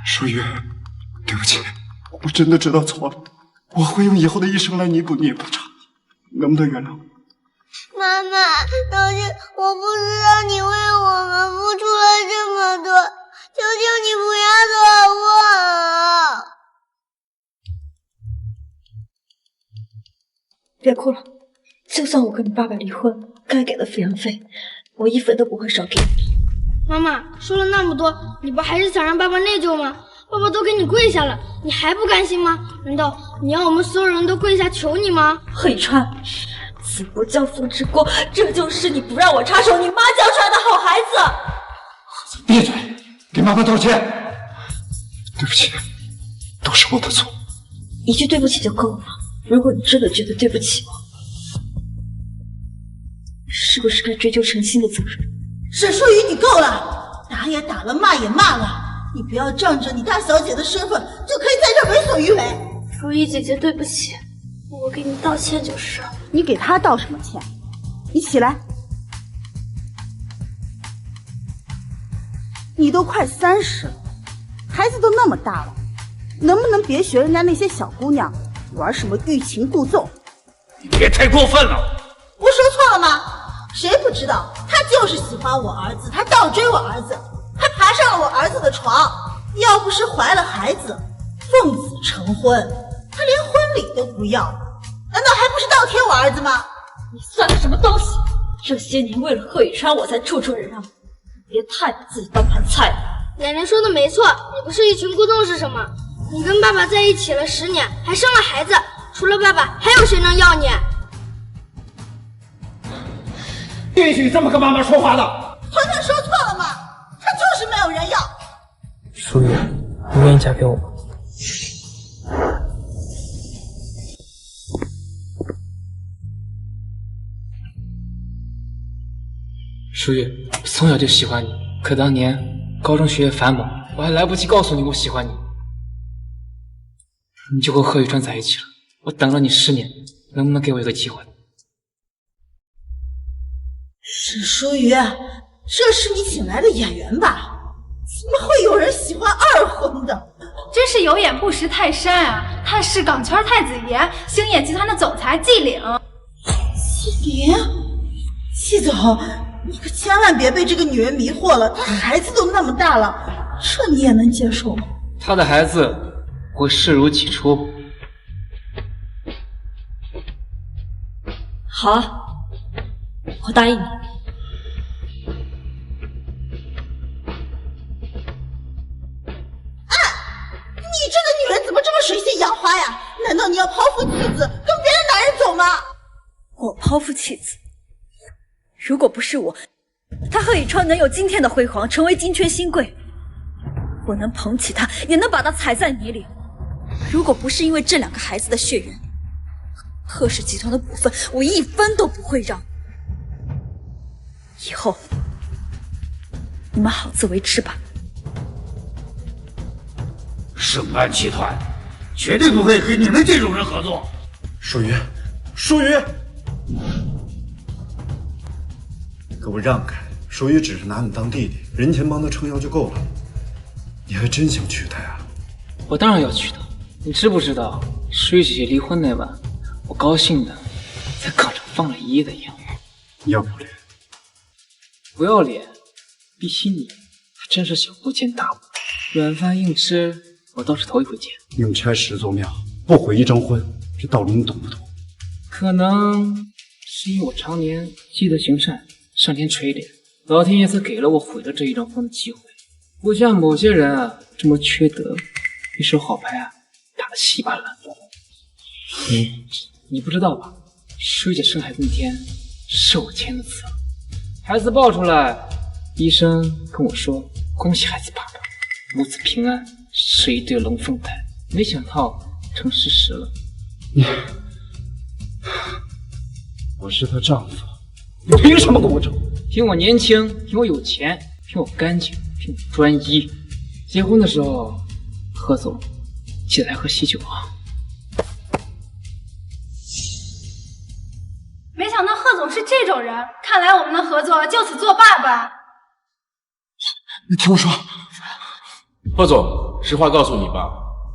舒雨，对不起，我真的知道错了，我会用以后的一生来弥补你的补偿，能不能原谅我？
妈妈，当时我不知道你为我们付出了这么多，求求你不要走我。
别哭了，就算我跟你爸爸离婚，该给的抚养费我1分都不会少给你。
妈妈，说了那么多，你不还是想让爸爸内疚吗？爸爸都给你跪下了，你还不甘心吗？难道你要我们所有人都跪下求你吗？
何以川，子不教父之过，这就是你不让我插手你妈教出来的好孩子。
闭嘴，给妈妈道歉。对不起，都是我的错。
一句对不起就够了。如果你真的觉得对不起我，是不是该追究陈星的责任？
沈淑雨，你够了，打也打了，骂也骂了，你不要仗着你大小姐的身份就可以在这为所欲为。
如意姐姐，对不起，我给你道歉就是。
你给她道什么歉？你起来，你都快30了，孩子都那么大了，能不能别学人家那些小姑娘玩什么欲擒故纵？
你别太过分了！
我说错了吗？谁不知道他就是喜欢我儿子，他倒追我儿子，还爬上了我儿子的床。要不是怀了孩子，奉子成婚，他连婚礼都不要，难道还不是倒贴我儿子吗？
你算个什么东西？这些年为了贺宇川，我才处处忍让，别太把自己当盘菜了。
奶奶说的没错，你不是欲擒故纵是什么？你跟爸爸在一起了10年，还生了孩子，除了爸爸，还有谁能要你？
不允许这么跟妈妈说话的。
团团说错了吗？他就是没有人要。
淑雨，你愿意嫁给我吗？淑雨，从小就喜欢你，可当年高中学业繁忙，我还来不及告诉你我喜欢你，你就和贺宇川在一起了。我等了你10年，能不能给我一个机会？
沈淑瑜，这是你请来的演员吧？怎么会有人喜欢二婚的？
真是有眼不识泰山啊！他是港圈太子爷，星野集团的总裁季岭。
季岭，季总，你可千万别被这个女人迷惑了，她孩子都那么大了，这你也能接受吗？
他的孩子会视如己出。
好啊，我答应你。
你这个女人怎么这么水性杨花呀？难道你要抛夫弃子，跟别的男人走吗？
我抛夫弃子？如果不是我，他贺宇川能有今天的辉煌，成为金圈新贵，我能捧起他，也能把他踩在泥里。如果不是因为这2个孩子的血缘，贺氏集团的股份我1分都不会让。以后你们好自为之吧。
盛安集团绝对不会和你们这种人合作。
淑瑜，淑瑜，给我让开！淑瑜只是拿你当弟弟，人前帮他撑腰就够了。你还真想娶她呀？
我当然要娶她。你知不知道，淑瑜姐姐离婚那晚，我高兴的在炕上放了1夜的烟。
你要不要脸？
不要脸，比起你，还真是小巫见大巫。软饭硬吃，我倒是头一回见。
宁拆10座庙，不毁1张婚，这道理你懂不懂？
可能是因为我常年积德行善，上天垂怜，老天爷才给了我毁了这1张婚的机会。不像某些人啊这么缺德，一手好牌啊打得稀巴烂。你不知道吧？淑瑜姐生孩子那天是我签的字，孩子抱出来，医生跟我说恭喜孩子爸爸，母子平安，是一对龙凤胎。没想到成事实了。
我是她丈夫，你凭什么跟我争？
凭我年轻，凭我有钱，凭我干净，凭我专一。结婚的时候，贺总记得还喝喜酒啊。
没想到贺总是这种人，看来我们的合作就此作罢吧。
你听我说，
贺总，实话告诉你吧，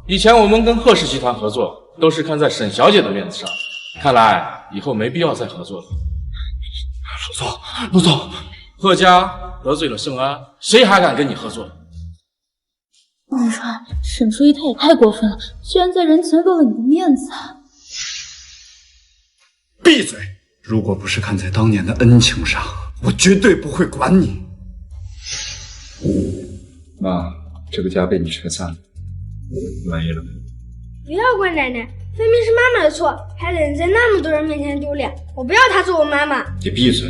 以前我们跟贺氏集团合作，都是看在沈小姐的面子上，看来以后没必要再合作了。陆总，贺家得罪了盛安，谁还敢跟你合作？
陆川，沈淑仪她也太过分了，居然在人前落了你的面子。
闭嘴！如果不是看在当年的恩情上，我绝对不会管你。
妈，这个家被你拆散了，满意了没？
不要怪奶奶，分明是妈妈的错，还得在那么多人面前丢脸。我不要她做我妈妈。
你闭嘴！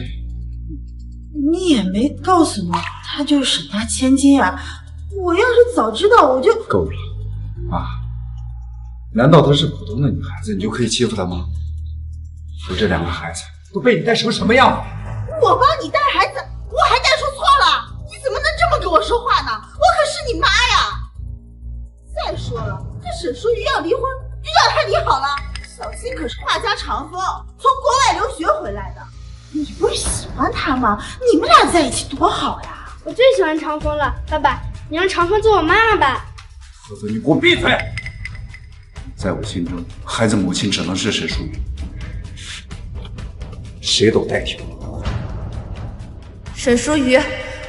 你也没告诉我她就是沈家千金啊！我要是早知道，我就……
够了，妈，难道她是普通的女孩子，你就可以欺负她吗？我这2个孩子都被你带成什么样了？
我帮你带孩子，我还带出错了？你怎么能这么跟我说话呢？我可是你妈呀！再说了，这沈淑瑜要离婚，就让她离好了。小新可是画家长风，从国外留学回来的，你不是喜欢他吗？你们俩在一起多好呀！
我最喜欢长风了，爸爸，你让长风做我妈妈吧。
贺子，你给我闭嘴！在我心中，孩子母亲只能是沈淑瑜，谁都代替不了。
沈淑瑜，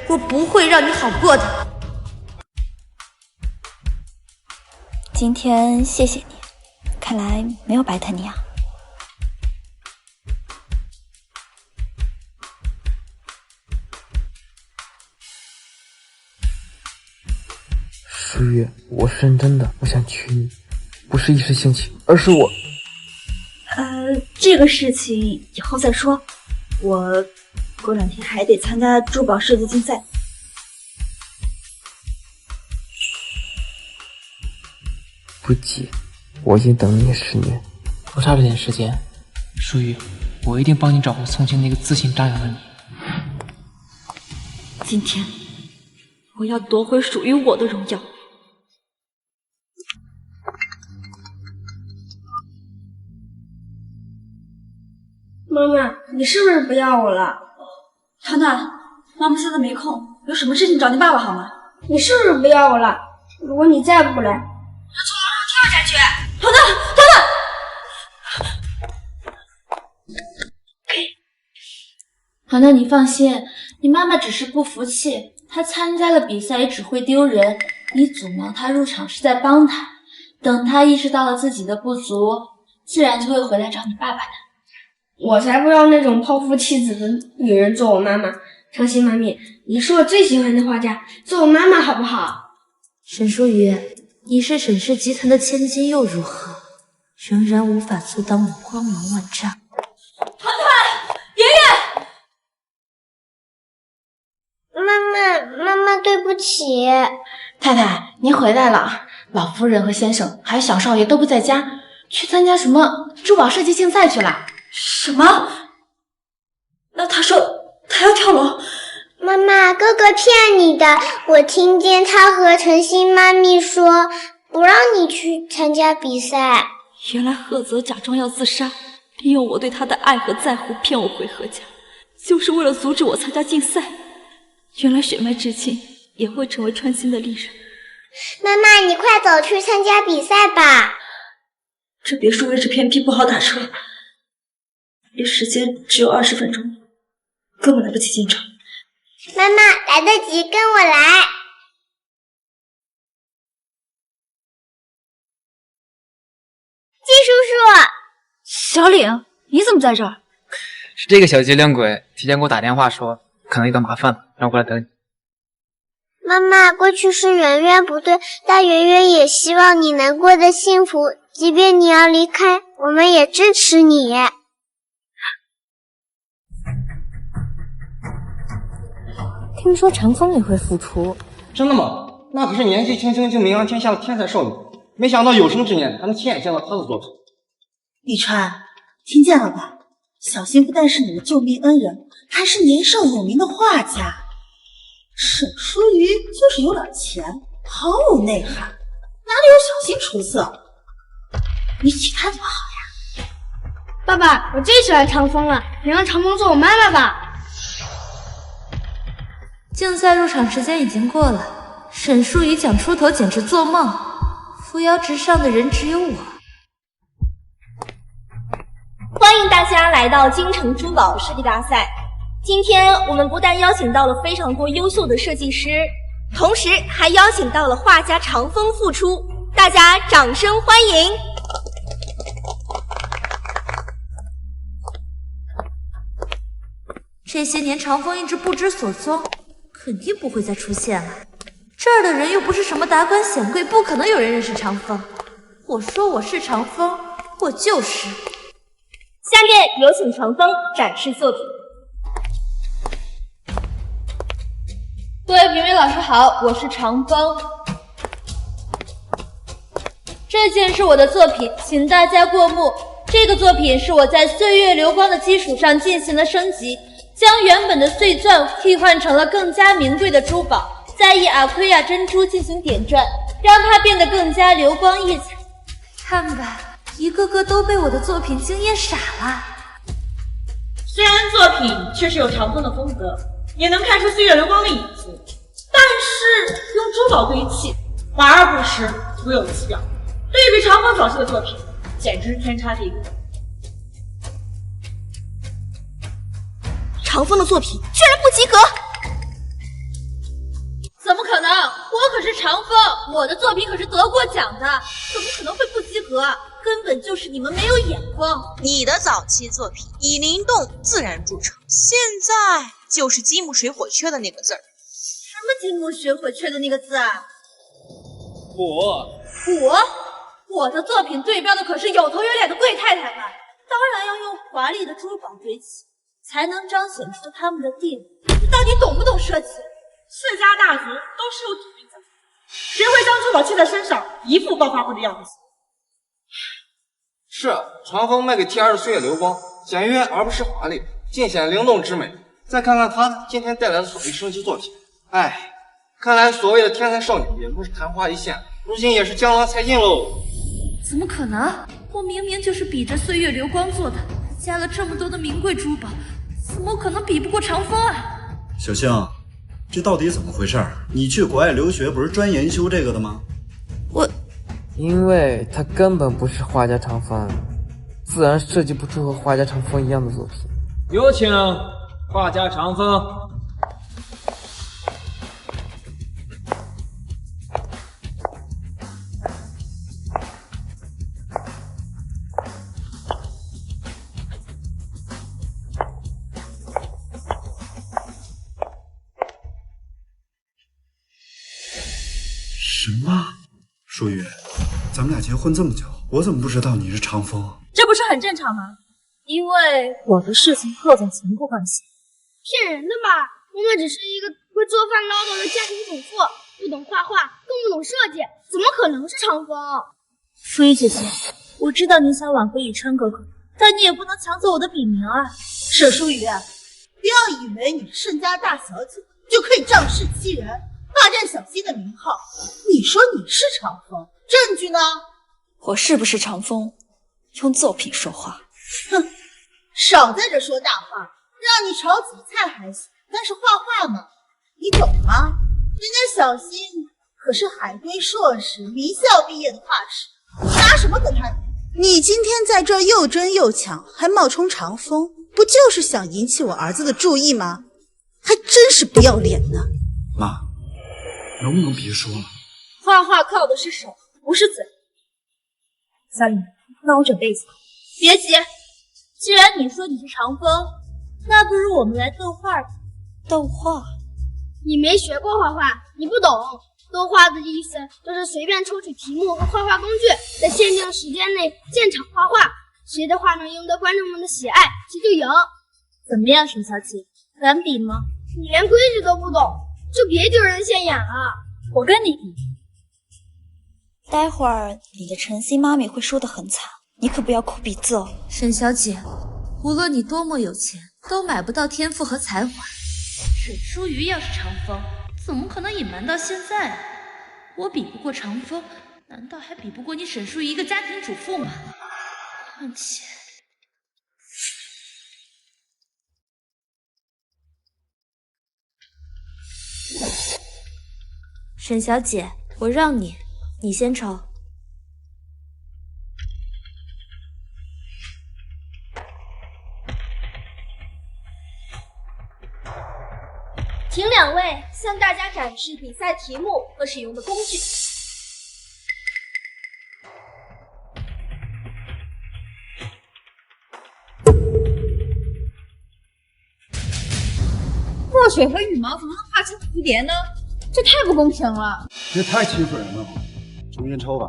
我不会让你好过的。
今天谢谢你，看来没有白疼你啊。
淑瑜，我是认真的，我想娶你，不是一时兴起，而是我……
这个事情以后再说。我过2天还得参加珠宝设计竞赛。
不急，我已经等你10年，
不差这点时间。淑瑜，我一定帮你找回从前那个自信张扬的你。
今天我要夺回属于我的荣耀。
妈妈，你是不是不要我了？
团团，妈妈现在没空，有什么事情找你爸爸好吗？
你是不是不要我了？如果你再不来，我从
楼上跳下去！团团，团团！
团团，你放心，你妈妈只是不服气，她参加了比赛也只会丢人。你阻挠她入场是在帮她，等她意识到了自己的不足，自然就会回来找你爸爸的。
我才不要那种抛夫弃子的女人做我妈妈。长心妈咪，你是我最喜欢的画家，做我妈妈好不好？
沈淑雨，你是沈氏集团的千金又如何？仍然无法阻挡我光芒万丈。
团团，圆圆，
妈妈，对不起。
太太，您回来了。老夫人和先生还有小少爷都不在家，去参加什么珠宝设计竞赛去了。
什么？那他说他要跳楼。
妈妈，哥哥骗你的，我听见他和诚心妈咪说不让你去参加比赛。
原来赫泽假装要自杀，利用我对他的爱和在乎骗我回何家，就是为了阻止我参加竞赛。原来血脉至亲也会成为川心的利刃。
妈妈，你快走去参加比赛吧。
这别墅位置偏僻，不好打车，离时间只有20分钟，根本来不及进场。
妈妈，来得及，跟我来。季叔叔，
小岭，你怎么在这儿？
是这个小机灵鬼提前给我打电话说，可能遇到麻烦了，让我过来等你。
妈妈，过去是圆圆不对，但圆圆也希望你能过得幸福，即便你要离开，我们也支持你。
听说长风也会复出，
真的吗？那可是年纪轻轻就名扬天下的天才少女，没想到有生之年还能亲眼见到她的作品。
李川，听见了吧？小新不但是你的救命恩人，还是年少有名的画家。沈淑瑜就是有点钱，毫无内涵，哪里有小新出色？比起他就好呀。
爸爸，我最喜欢长风了，你让长风做我妈妈吧。
竞赛入场时间已经过了，沈淑仪讲出头简直做梦，扶摇直上的人只有我。
欢迎大家来到京城珠宝设计大赛。今天我们不但邀请到了非常多优秀的设计师，同时还邀请到了画家长风复出，大家掌声欢迎。
这些年长风一直不知所踪，肯定不会再出现了。这儿的人又不是什么达官显贵，不可能有人认识长风。我说我是长风，我就是。
下面有请长风展示作品。
各位评委老师好，我是长风。这件是我的作品，请大家过目。这个作品是我在岁月流光的基础上进行了升级，将原本的碎钻替换成了更加名贵的珠宝，再以阿奎亚珍珠进行点缀，让它变得更加流光溢彩。看吧，一个个都被我的作品惊艳傻了。
虽然作品确实有长风的风格，也能看出岁月流光的影子，但是用珠宝堆砌，华而不实，徒有其表。对比长风早期的作品，简直是天差地别。
长风的作品居然不及格！
怎么可能？我可是长风，我的作品可是得过奖的，怎么可能会不及格？根本就是你们没有眼光。
你的早期作品以灵动自然著称，现在就是金木水火缺的那个字儿。
什么金木水火缺的那个字啊？
火。
我的作品对标的可是有头有脸的贵太太们，当然要用华丽的珠宝堆砌，才能彰显出他们的地位。你到底懂不懂设计？
世家大族都是有底蕴的，谁会将珠宝系在身上，一副暴发户的样子？
是长风卖给 T2 的岁月流光，简约而不失华丽，尽显灵动之美。再看看他今天带来的所谓升级作品，哎，看来所谓的天才少女也不是昙花一现，如今也是江郎才尽喽。
怎么可能？我明明就是比着岁月流光做的，加了这么多的名贵珠宝，怎么可能比不过长风啊？
小星，这到底怎么回事？你去国外留学不是专研修这个的吗？
因为他根本不是画家长风，自然设计不出和画家长风一样的作品。
有请画家长风。
什么？舒雨，咱们俩结婚这么久，我怎么不知道你是长风？
这不是很正常吗？因为我的事情贺总从不关心。
骗人的吧？妈妈只是一个会做饭唠叨的家庭主妇，不懂画画，更不懂设计，怎么可能是长风？
舒雨姐姐，我知道你想挽回以琛哥哥，但你也不能抢走我的笔名啊！
沈舒雨，不要以为你是盛家大小姐就可以仗势欺人，霸占小新的名号。你说你是长风，证据呢？
我是不是长风，用作品说话。
哼，少在这说大话，让你炒几个菜还行，但是画画嘛，你懂吗？人家小新可是海归硕士，名校毕业的画师，你拿什么跟他比？你今天在这又争又抢，还冒充长风，不就是想引起我儿子的注意吗？还真是不要脸呢！
妈，能不能别说了？
画画靠的是手，不是嘴。小李，帮我准备一下。别急，既然你说你是长风，那不如我们来斗画吧。
斗画？
你没学过画画，你不懂。斗画的意思就是随便抽取题目和画画工具，在限定时间内现场画画，谁的画能赢得观众们的喜爱，谁就赢。
怎么样，沈小姐，敢比吗？
你连规矩都不懂，就别丢人现眼了。
我跟你比。
待会儿你的晨曦妈咪会输得很惨，你可不要哭鼻子哦。
沈小姐，无论你多么有钱，都买不到天赋和才华。沈舒瑜要是长风，怎么可能隐瞒到现在啊？我比不过长风，难道还比不过你沈舒瑜一个家庭主妇吗？况且，沈小姐，我让你，你先抽。
请两位向大家展示比赛题目和使用的工具。
墨水和羽毛怎么能画成蝴蝶呢？这太不公平了！
这太欺负人了，重新抽吧。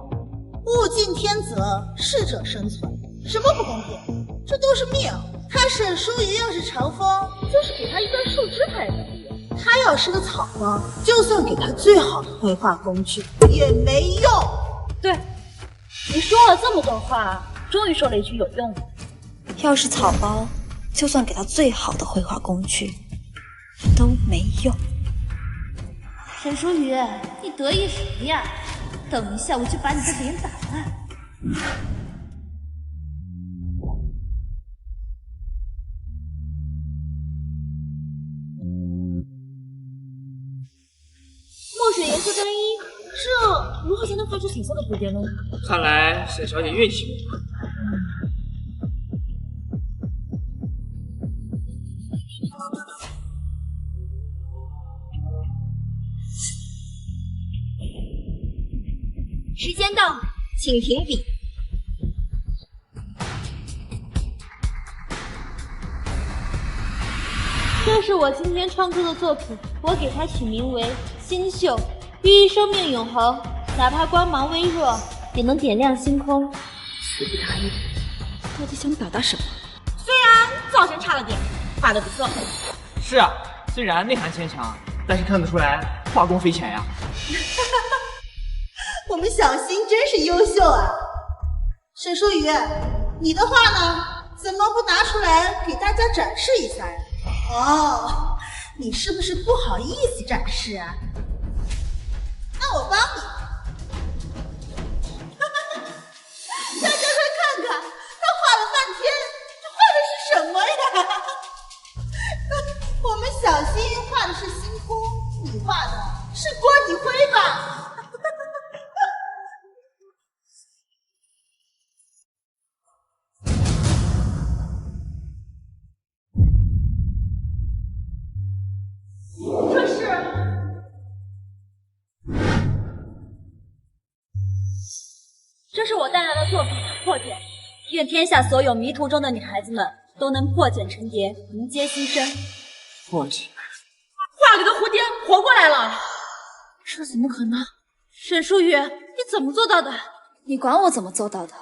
物竞天择，适者生存，什么不公平？这都是命。他沈舒瑜要是长风，就是给他一根树枝他也不用；他要是个草包，就算给他最好的绘画工具也没用。
对，你说了这么多话，终于说了一句有用的。
要是草包，就算给他最好的绘画工具都没用。
沈舒瑜，你得意什么呀？等一下我就把你的脸打烂。墨水颜色单一，这如何才能画出彩色的蝴蝶呢？
看来沈小姐运气不好。
时间到，请停笔。
这是我今天创作的作品，我给它取名为《星宿》，寓意生命永恒，哪怕光芒微弱，也能点亮星空。死不答应，到底想表达什么？
虽然造型差了点，画的不错。
是啊，虽然内涵牵强，但是看得出来画工匪浅呀。
我们小新真是优秀啊！沈舒瑜，你的画呢？怎么不拿出来给大家展示一下呀？哦，你是不是不好意思展示啊？那我帮你。大家快看看，他画了半天，这画的我们小新画的是星空，你画的是锅底灰吧？
这是我带来的作品《破茧》，愿天下所有迷途中的女孩子们都能破茧成蝶，迎接新生。
破茧，
画里的蝴蝶活过来了，
这怎么可能？
沈书雨，你怎么做到的？
你管我怎么做到的？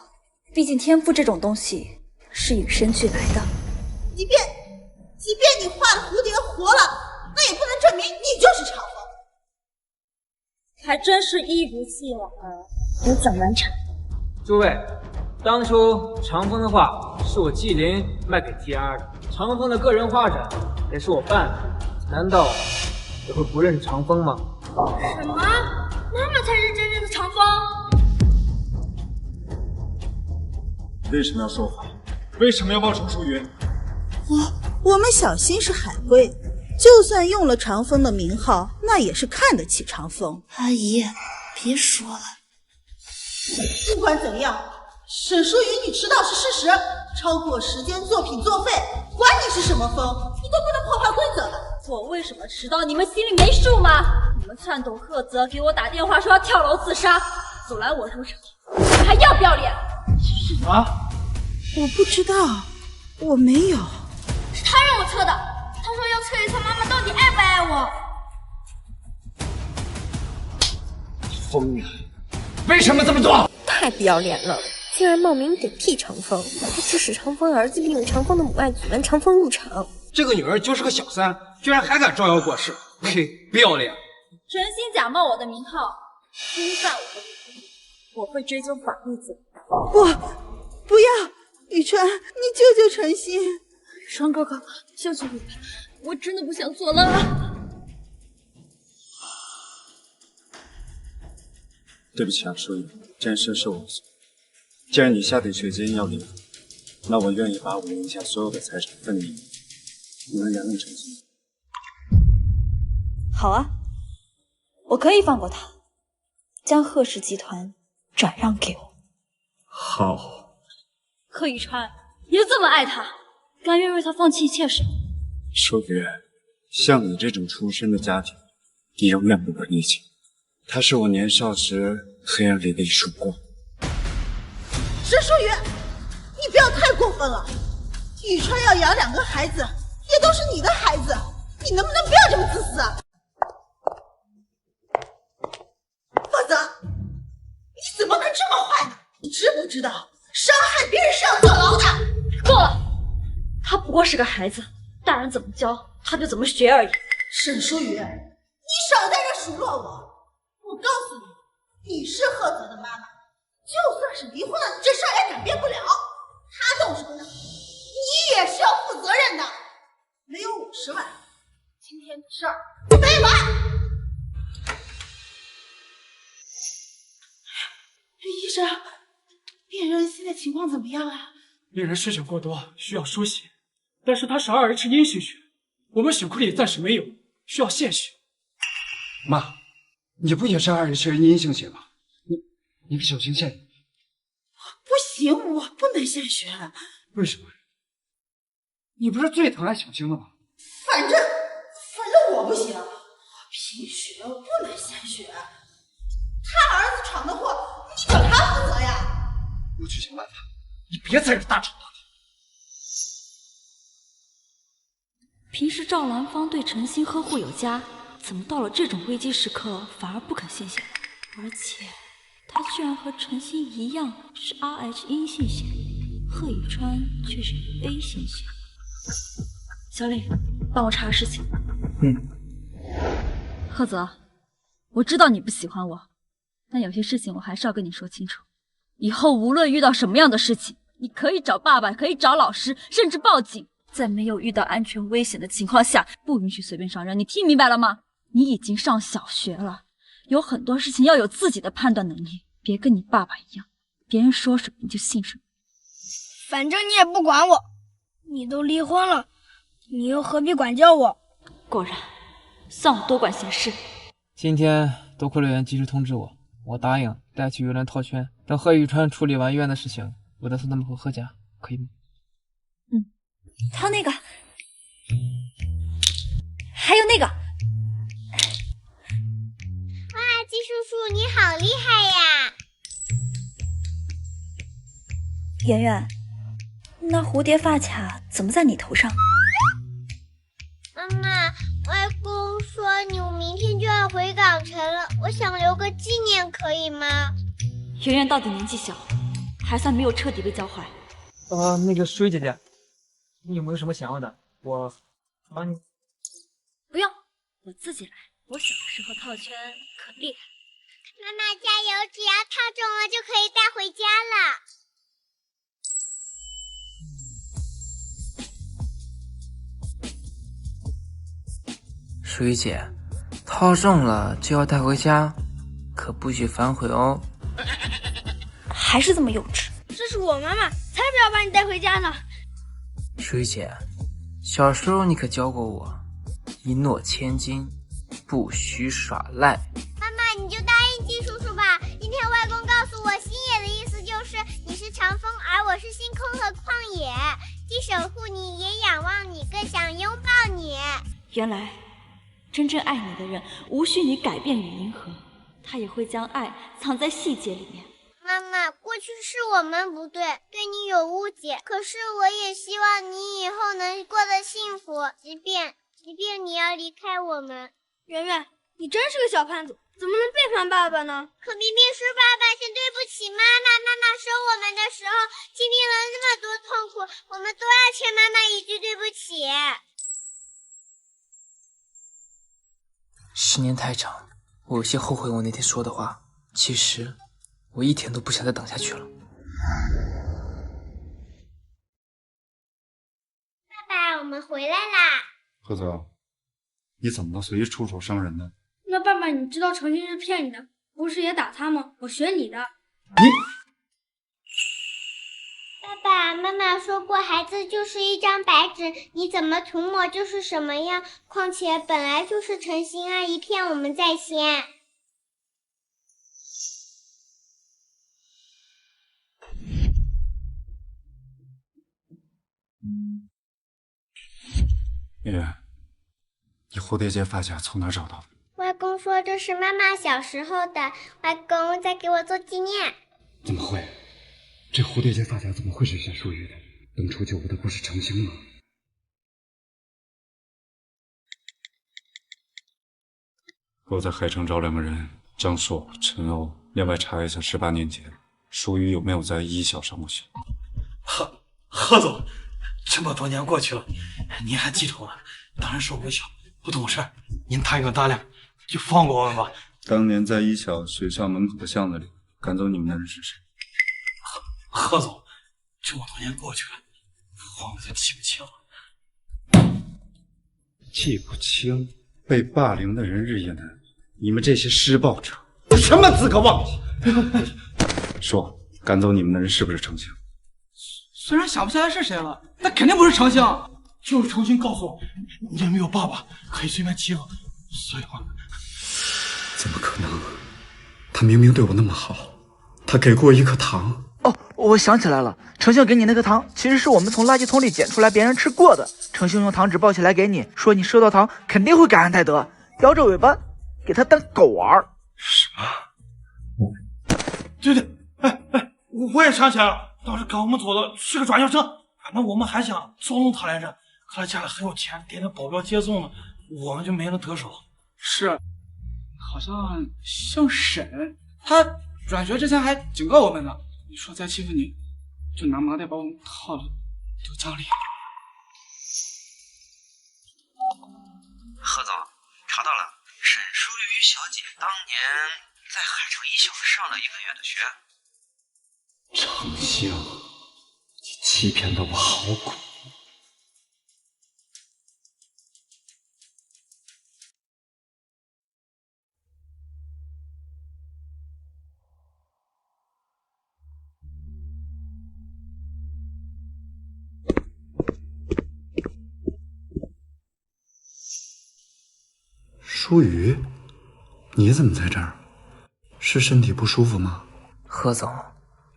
毕竟天赋这种东西是与生俱来的。
即便你画的蝴蝶活了，那也不能证明你就是长风。
还真是一如既往，有怎难产。
诸位，当初长风的画是我纪灵卖给 TR 的，长风的个人画展也是我办的，难道我会不认识长风吗？
什么？妈妈才是真正的长风？
为什么要说谎？为什么要冒充书云？
我们小新是海归，就算用了长风的名号，那也是看得起长风。
阿姨，别说了。
不管怎样，沈书云，你迟到是事实，超过时间作品作废，管你是什么风，你都不能破坏规则的。
我为什么迟到？你们心里没数吗？你们篡夺赫泽给我打电话说要跳楼自杀，阻拦我入场，你们还要不要脸？
什么？
我不知道，我没有。
是他让我撤的，他说要测一测妈妈到底爱不爱我。
疯了！为什么这么做？
太不要脸了！竟然冒名顶替长风，还指使长风儿子利用长风的母爱阻拦长风入场。
这个女儿就是个小三，居然还敢招摇过市，呸！不要脸！
诚心假冒我的名号，侵犯我的领地，我会追究法律责任。
不要，雨川，你救救诚心！
双哥哥，救救我！我真的不想坐牢。
对不起啊，书云，这件事是我错。既然你下定决心要离婚，那我愿意把我名下所有的财产分你。你能原谅诚心？
好啊，我可以放过他，将贺氏集团转让给我。
好。
贺宇川，你就这么爱他，甘愿为他放弃一切什么？
书云，像你这种出身的家庭，你永远不会理解。它是我年少时黑暗里的一束光。
沈书云，你不要太过分了。宇川要养2个孩子，也都是你的孩子，你能不能不要这么自私啊？否则，你怎么能这么坏呢？你知不知道，伤害别人是要坐牢的？
够了，他不过是个孩子，大人怎么教他就怎么学而已。
沈书云，你少在这数落我。我告诉你，你是赫泽的妈妈，就算是离婚了，你这事儿也改变不了。他动手的，你也是要负责任的。没有50万，今天的事儿没完。医生，病人现在情况怎么样啊？
病人血血过多，需要输血，但是他是2H 阴性血，我们血库里暂时没有，需要献血。
妈，你不也是2H 阴性血吗？你给小青献。
不行，我不能献血。
为什么？你不是最疼爱小青的吗？
反正我不行，我贫血，我不能献血。他儿子闯的祸，你找他负责呀！
我去想办法，你别在这大吵大闹。
平时赵兰芳对陈星呵护有加，怎么到了这种危机时刻反而不肯献血？而且他居然和陈星一样是 RH 阴性血，贺宇川却是 A 型血。小李，帮我查个事情。贺泽，我知道你不喜欢我，但有些事情我还是要跟你说清楚。以后无论遇到什么样的事情，你可以找爸爸，可以找老师，甚至报警。在没有遇到安全危险的情况下，不允许随便上任，你听明白了吗？你已经上小学了，有很多事情要有自己的判断能力，别跟你爸爸一样，别人说什么你就信什么。
反正你也不管我，你都离婚了，你又何必管教我？
果然，算我多管闲事。
今天多亏了员及时通知我，我答应带去游轮套圈。等贺宇川处理完医院的事情，我再送他们回贺家，可以吗？
他那个，还有那个。
哇，季叔叔你好厉害呀！
圆圆，那蝴蝶发卡怎么在你头上？
妈妈，外公说你明天就要回港城了，我想留个纪念，可以吗？
圆圆到底年纪小，还算没有彻底被教坏。
那个舒雨姐姐，你有没有什么想要的？我帮你。
不用，我自己来。我小时候套圈可厉害。
妈妈加油，只要套中了就可以带回家了。
舒雨姐，套中了就要带回家，可不许反悔哦。
还是这么幼稚。
这是我妈妈，才不要把你带回家呢。
舒雨姐，小时候你可教过我，一诺千金，不许耍赖。
妈妈，你就答应季叔叔吧。今天外公告诉我，星野的意思就是你是长风，而我是星空和旷野，既守护你，也仰望你，更想拥抱你。
原来，真正爱你的人，无需你改变与迎合，他也会将爱藏在细节里面。
妈妈，过去是我们不对，对你有误解，可是我也希望你以后能过得幸福，即便你要离开我们。
圆圆，你真是个小叛徒，怎么能背叛爸爸呢？
可明明是爸爸先对不起妈妈，妈妈生我们的时候经历了那么多痛苦，我们都要欠妈妈一句对不起。
10年太长，我有些后悔我那天说的话。其实我一天都不想再等下去了。
爸爸，我们回来啦！
贺总，你怎么能随意出手伤人呢？
那爸爸，你知道程心是骗你的，不是也打他吗？我学你的。
爸爸妈妈说过，孩子就是一张白纸，你怎么涂抹就是什么样。况且本来就是程心阿姨骗我们在先。
月月，你蝴蝶结发卡从哪找到的？
外公说这是妈妈小时候的，外公在给我做纪念。
怎么会？这蝴蝶结发卡怎么会是夏淑玉的？当初救我的不是程星吗？我在海城找2个人，张硕、陈欧，另外查一下18年前淑玉有没有在一小上过学。
贺总，这么多年过去了，您还记仇呢？当然是我小，不懂事，您大用大量，就放过我们吧。
当年在一小学校门口的巷子里赶走你们的人是谁？
贺总，这么多年过去了，我们都记不清了。
记不清？被霸凌的人日夜难，你们这些施暴者有什么资格忘记？说，赶走你们的人是不是程星？
虽然想不起来是谁了，但肯定不是程星。就是程星告诉我，你也没有爸爸可以随便欺负，所以我……
怎么可能？他明明对我那么好，他给过我1颗糖。
哦，我想起来了，程星给你那颗糖，其实是我们从垃圾桶里捡出来，别人吃过的。程星用糖纸包起来给你，说你收到糖肯定会感恩戴德，摇着尾巴给他当狗玩。
什么？对，我也想起来了，当时赶我们走的是个转校生，反正我们还想捉弄他来着，可他家里很有钱，点着保镖接送呢，我们就没能得手。是，好像沈，他转学之前还警告我们呢，你说再欺负你，就拿麻袋把我们套到家里。
贺总，查到了，沈淑玉小姐当年在海城一小上了1个月的学。
程星，你欺骗的我好苦。舒雨，你怎么在这儿？是身体不舒服吗？
何总，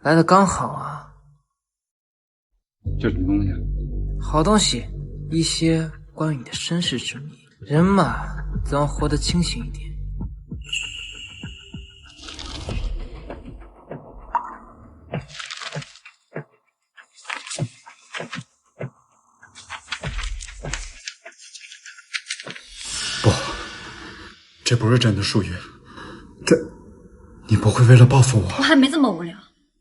来的刚好啊。
这什么东西？
好东西，一些关于你的身世之谜。人嘛，总要活得清醒一点。
不，这不是真的舒雨，你不会为了报复我？
我还没这么无聊，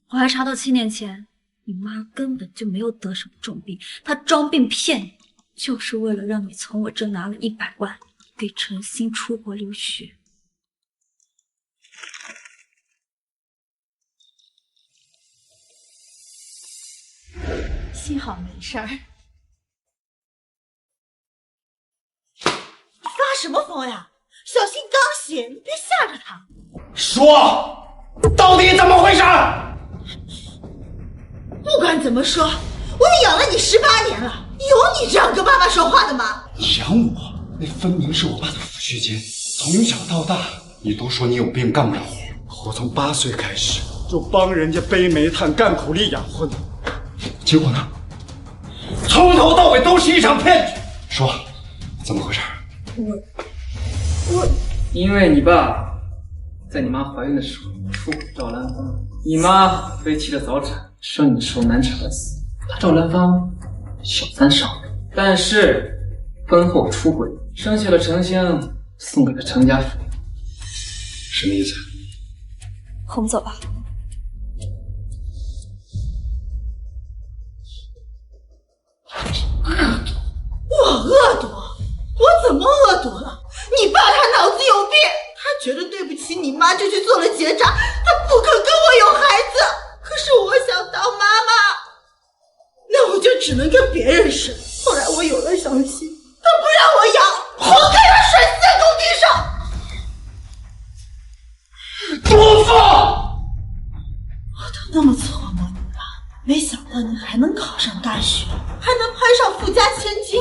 我还查到7年前你妈根本就没有得什么重病，她装病骗你，就是为了让你从我这拿了100万给陈星出国留学。幸好没事儿。
发什么疯呀？小心刚醒，你别吓着他。
说，到底怎么回事？
不管怎么说，我也养了你18年了，有你这样跟爸爸说话的吗？
你养我，那分明是我爸的抚恤金。从小到大，你都说你有病干不了活，我从8岁开始就帮人家背煤炭干苦力养活你，结果呢？从头到尾都是一场骗局。说，怎么回事？
我，因为你爸在你妈怀孕的时候出轨赵兰芳，你妈废弃了早产，生你的时候难产而死。他赵兰芳小3上位，但是婚后出轨，生下了陈星，送给了陈家府。
什么意思？
我们走吧。
我恶毒？我怎么恶毒了？你爸他脑子有病，他觉得对不起你妈就去做了结扎，他不肯跟我有孩子。可是我想当妈妈，那我就只能跟别人生。后来我有了小新，他不让我养，活该他摔死在工地上。
毒妇！
我都那么琢磨你了，没想到你还能考上大学，还能攀上富家千金，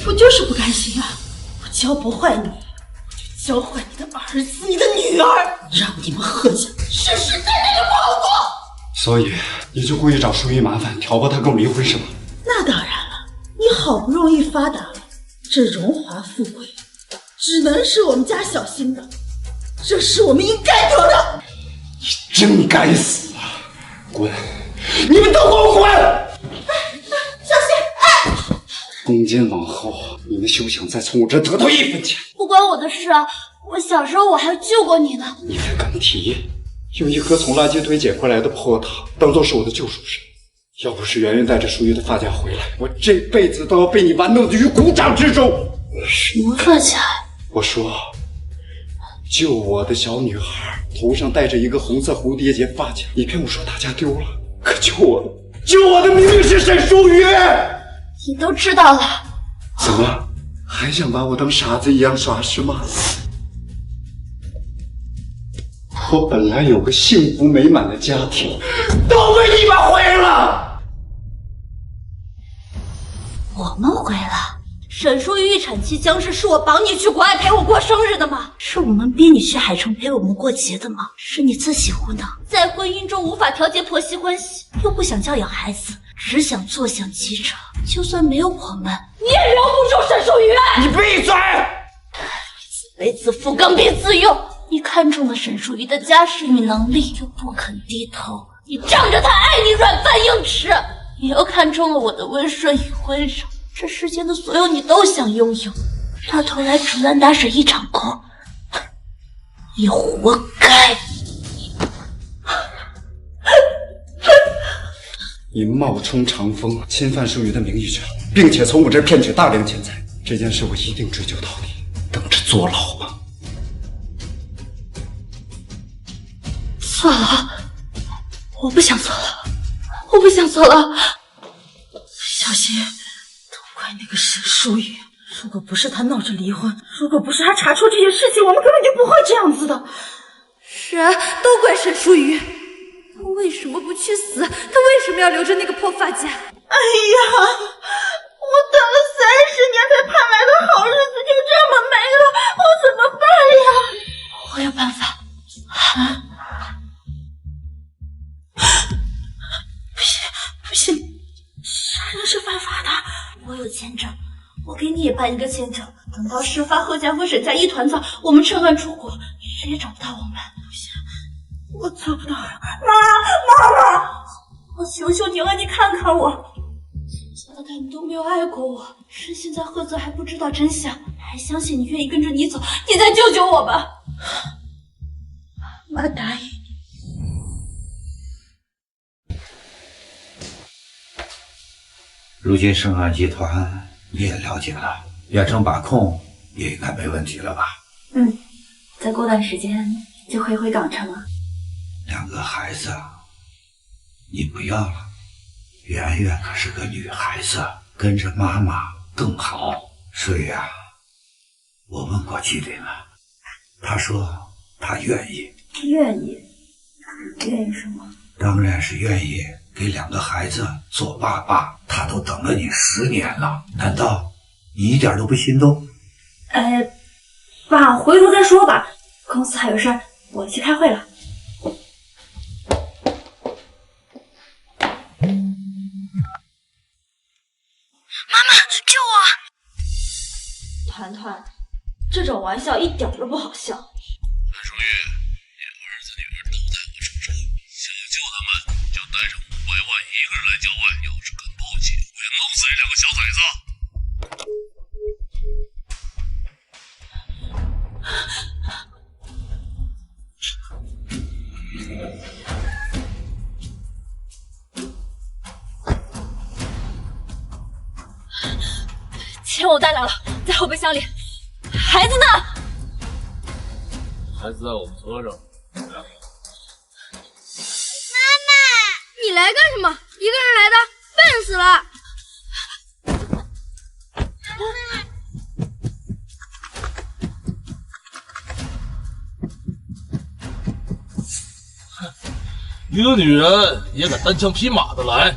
我就是不甘心啊！我教不坏你，我就教坏你的儿子、你的女儿，让你们贺家世世代代都不好过。
所以你就故意找舒雨麻烦，挑拨他跟我离婚是吗？
那当然了，你好不容易发达了，这荣华富贵只能是我们家小新的，这是我们应该得的。
你真该死啊！滚！你们都给我滚！
小新，
从今往后，你们休想再从我这得到1分钱。
不关我的事啊！我小时候我还救过你呢。
你还敢提？用一颗从垃圾堆捡回来的破塔当做是我的救赎神，要不是圆圆带着舒玉的发夹回来，我这辈子都要被你玩弄于股掌之中。
什么发夹？
我说，救我的小女孩头上戴着一个红色蝴蝶结发夹，你骗我说大家丢了，可救我的明明是沈舒雨。
你都知道了？
怎么还想把我当傻子一样耍是吗？我本来有个幸福美满的家庭，都被你们毁了。
我们毁了？沈舒玉预产期将至，是我绑你去国外陪我过生日的吗？是我们逼你去海城陪我们过节的吗？是你自己胡闹，在婚姻中无法调节婆媳关系，又不想教养孩子，只想坐享其成。就算没有我们，你也留不住沈舒雨。
你闭嘴！
自卑自负，刚愎自用。你看中了沈舒雨的家世与能力，又不肯低头，你仗着他爱你软饭硬吃。你又看中了我的温顺与温柔，这世间的所有你都想拥有，到头来竹篮打水一场空，你活该。
你冒充长风，侵犯舒雨的名誉权，并且从我这儿骗取大量钱财，这件事我一定追究到底，等着坐牢吧。
坐牢？我不想坐牢，我不想坐牢。小新，都怪那个沈舒雨，如果不是他闹着离婚，如果不是他查出这些事情，我们根本就不会这样子的。是啊，都怪沈舒雨。他为什么不去死？他为什么要留着那个破发夹？
哎呀，我等了30年才盼来的好日子就这么没了，我怎么办
也办一个签证，等到事发贺家和沈家一团糟，我们趁乱出国，谁也找不到我们。不行，我做不到。妈，我求求你了，你看看我，从小到大你都没有爱过我，趁现在贺泽还不知道真相，还相信你，愿意跟着你走，你再救救我吧。妈答应。
如今盛汉集团你也了解了，远程把控也应该没问题了吧？
再过段时间就会回港城了。
2个孩子你不要了，圆圆可是个女孩子，跟着妈妈更好。所以啊，我问过季林了，他说他愿意。
愿意什么？
当然是愿意给2个孩子做爸爸。他都等了你10年了，难道你一点都不心动？
爸，回头再说吧，公司还有事儿，我去开会了。
妈妈，救我！
团团，这种玩笑一点都不好笑。
韩淑玉，你儿子女儿都在我手上，想救他们就带上500万，一个人来郊外，要是敢抛弃，我就弄死这2个小崽子！
钱我带来了，在后备箱里。孩子呢？
孩子在我们车上。
妈妈，你来干什么？一个人来的，笨死了。
一个女人也敢单枪匹马的来，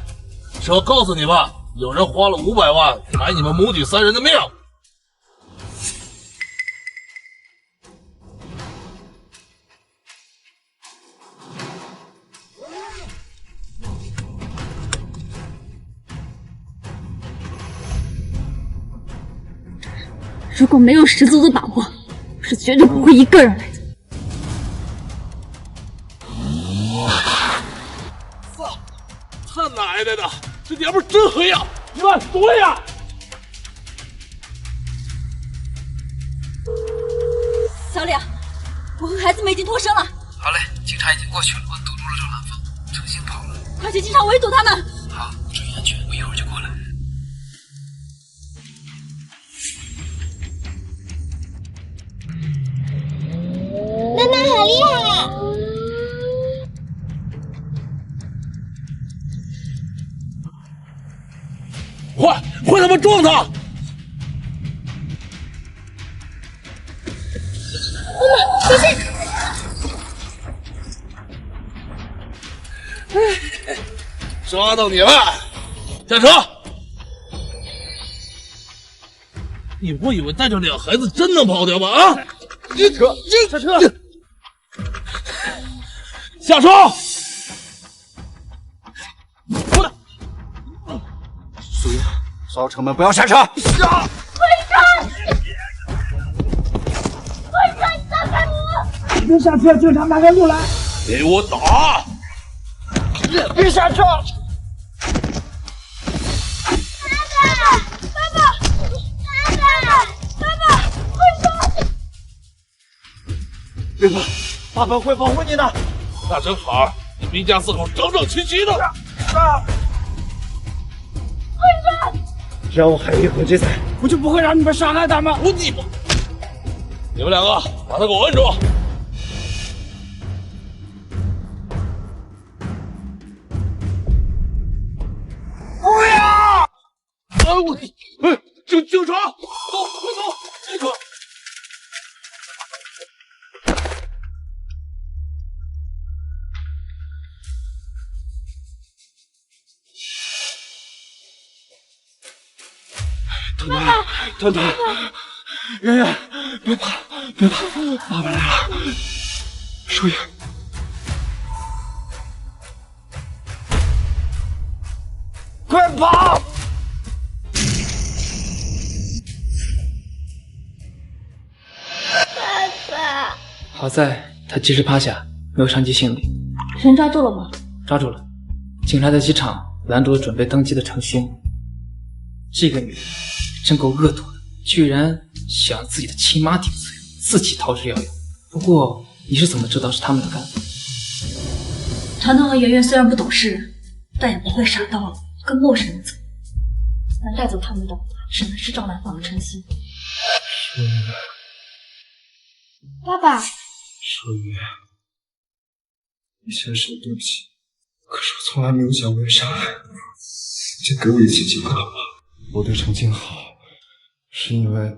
是要告诉你吧，有人花了500万买你们母女3人的命。
如果没有十足的把握，我是绝对不会一个人来的。
操！他奶奶的，这娘们真黑呀！你们躲呀！
小李，我和孩子们已经脱身了。
好嘞，警察已经过去了，我堵住了周兰芳，程心跑了。
快去机场围堵他们。
好，注意安全，我一会儿就过来。
妈妈好厉害！
快他妈撞他！
妈妈，小心！
抓到你了！下车！你不以为带着2孩子真能跑掉吗？啊！下车！下车！过来！
苏云，烧城门，不要下车！
会长！会长，你放开我！
别下车，警察马上就来！
给我打！
别下车！
别怕，爸爸会保护你的。
那正好，你们一家4口整整齐齐的。
会长，
只要我还有一口气在，
我就不会让你们伤害他们。
你们2个把他给我摁住！
不要！
警察，走，快走！这个。
团团，圆圆，别怕，别怕，爸爸来了。淑云，快跑！
好在他及时趴下，没有伤及性命。
人抓住了吗？
抓住了，警察在机场拦住了准备登机的程勋。这个女人真够恶毒的，居然想让自己的亲妈顶罪，自己逃之夭夭。不过你是怎么知道是他们俩干的？
团团和圆圆虽然不懂事，但也不会傻到跟陌生人走。能带走他们的，只能是赵兰芳和陈曦。
爸爸，
舒雨，你先说对不起，可是我从来没有想过要伤害你，就给我一次机会好吗？我对程静好，是因为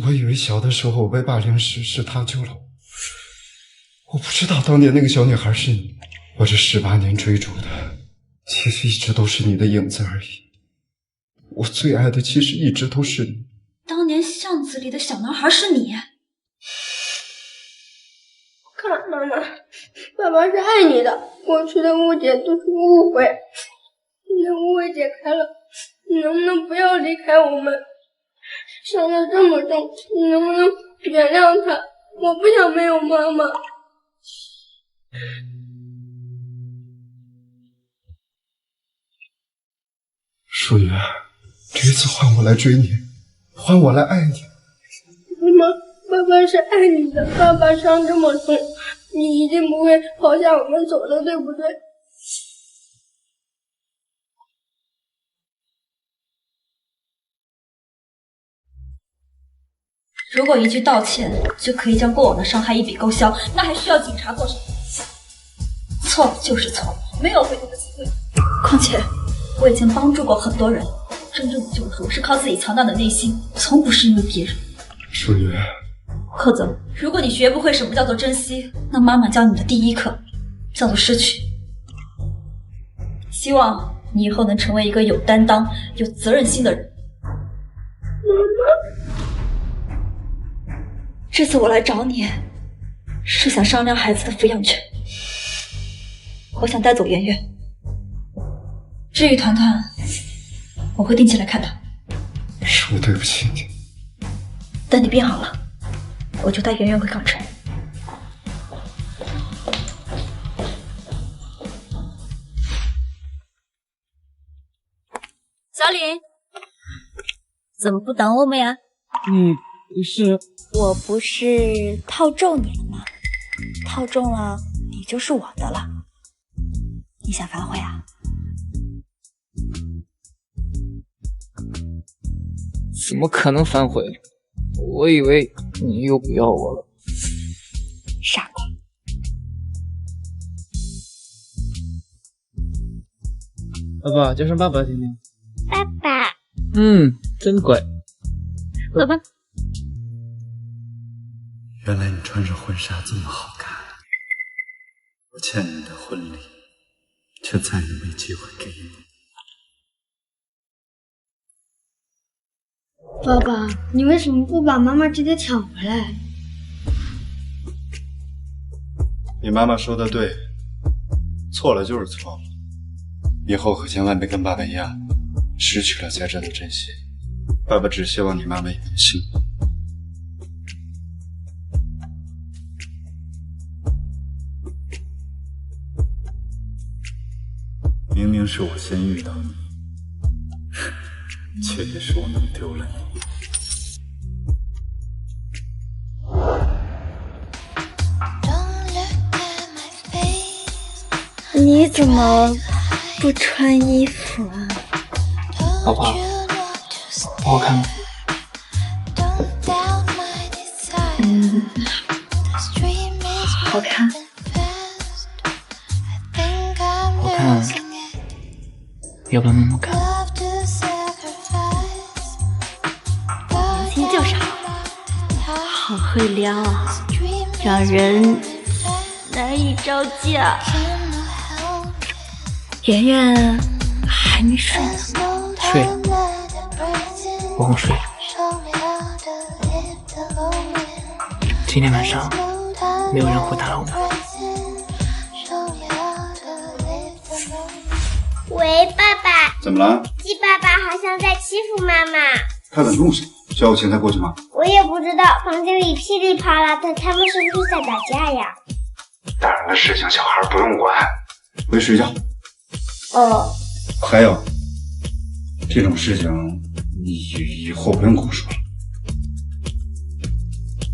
我以为小的时候我被霸凌时是他救了我，我不知道当年那个小女孩是你，我这18年追逐的，其实一直都是你的影子而已。我最爱的其实一直都是你。
当年巷子里的小男孩是你？
看妈妈，爸爸是爱你的，过去的误解都是误会，现在误会解开了，你能不能不要离开我们？伤得这么重，你能不能原谅他？我不想没有妈妈。
舒雨，这一次换我来追你，换我来爱你。
妈妈，爸爸是爱你的，爸爸伤这么重，你一定不会抛下我们走的，对不对？
如果一句道歉就可以将过往的伤害一笔勾销，那还需要警察做什么？错了就是错，没有回头的机会。况且我已经帮助过很多人，真正的救赎是靠自己强大的内心，从不是因为别人。
舒雨，
贺总，如果你学不会什么叫做珍惜，那妈妈教你的第一课叫做失去。希望你以后能成为一个有担当、有责任心的人。这次我来找你，是想商量孩子的抚养权。我想带走圆圆，至于团团，我会定期来看他。
是我对不起你。
等你病好了，我就带圆圆回港城。小李，怎么不等我们呀？
不是，
我不是套中你了吗？套中了，你就是我的了。你想反悔啊？
怎么可能反悔？我以为你又不要我了。
傻瓜。
爸爸，叫声爸爸听听。
爸爸。
真乖。
走吧。
原来你穿着婚纱这么好看，我欠你的婚礼，却再也没机会给你。
爸爸，你为什么不把妈妈直接抢回来？
你妈妈说的对，错了就是错了，以后可千万别跟爸爸一样，失去了才知道珍惜。爸爸只希望你妈妈也能幸福。
明明是我先遇到你，却也是我弄丢了
你。你怎么不穿衣服啊？
老婆，好好看吗？
好看。
好看，要不要摸摸看？
年轻就是好，好会撩啊，让人难以招架。圆圆还没睡呢。
睡了，我哄睡了。今天晚上没有人会打扰我们。
喂，爸爸。
怎么了？
鸡爸爸好像在欺负妈妈。
他在弄什么？
需要我现在过去吗？
我也不知道，房间里噼里啪啦的，他们是不是在打架呀？
大人的事情小孩不用管，回去睡觉。
哦。
还有，这种事情你以后不用跟我说了。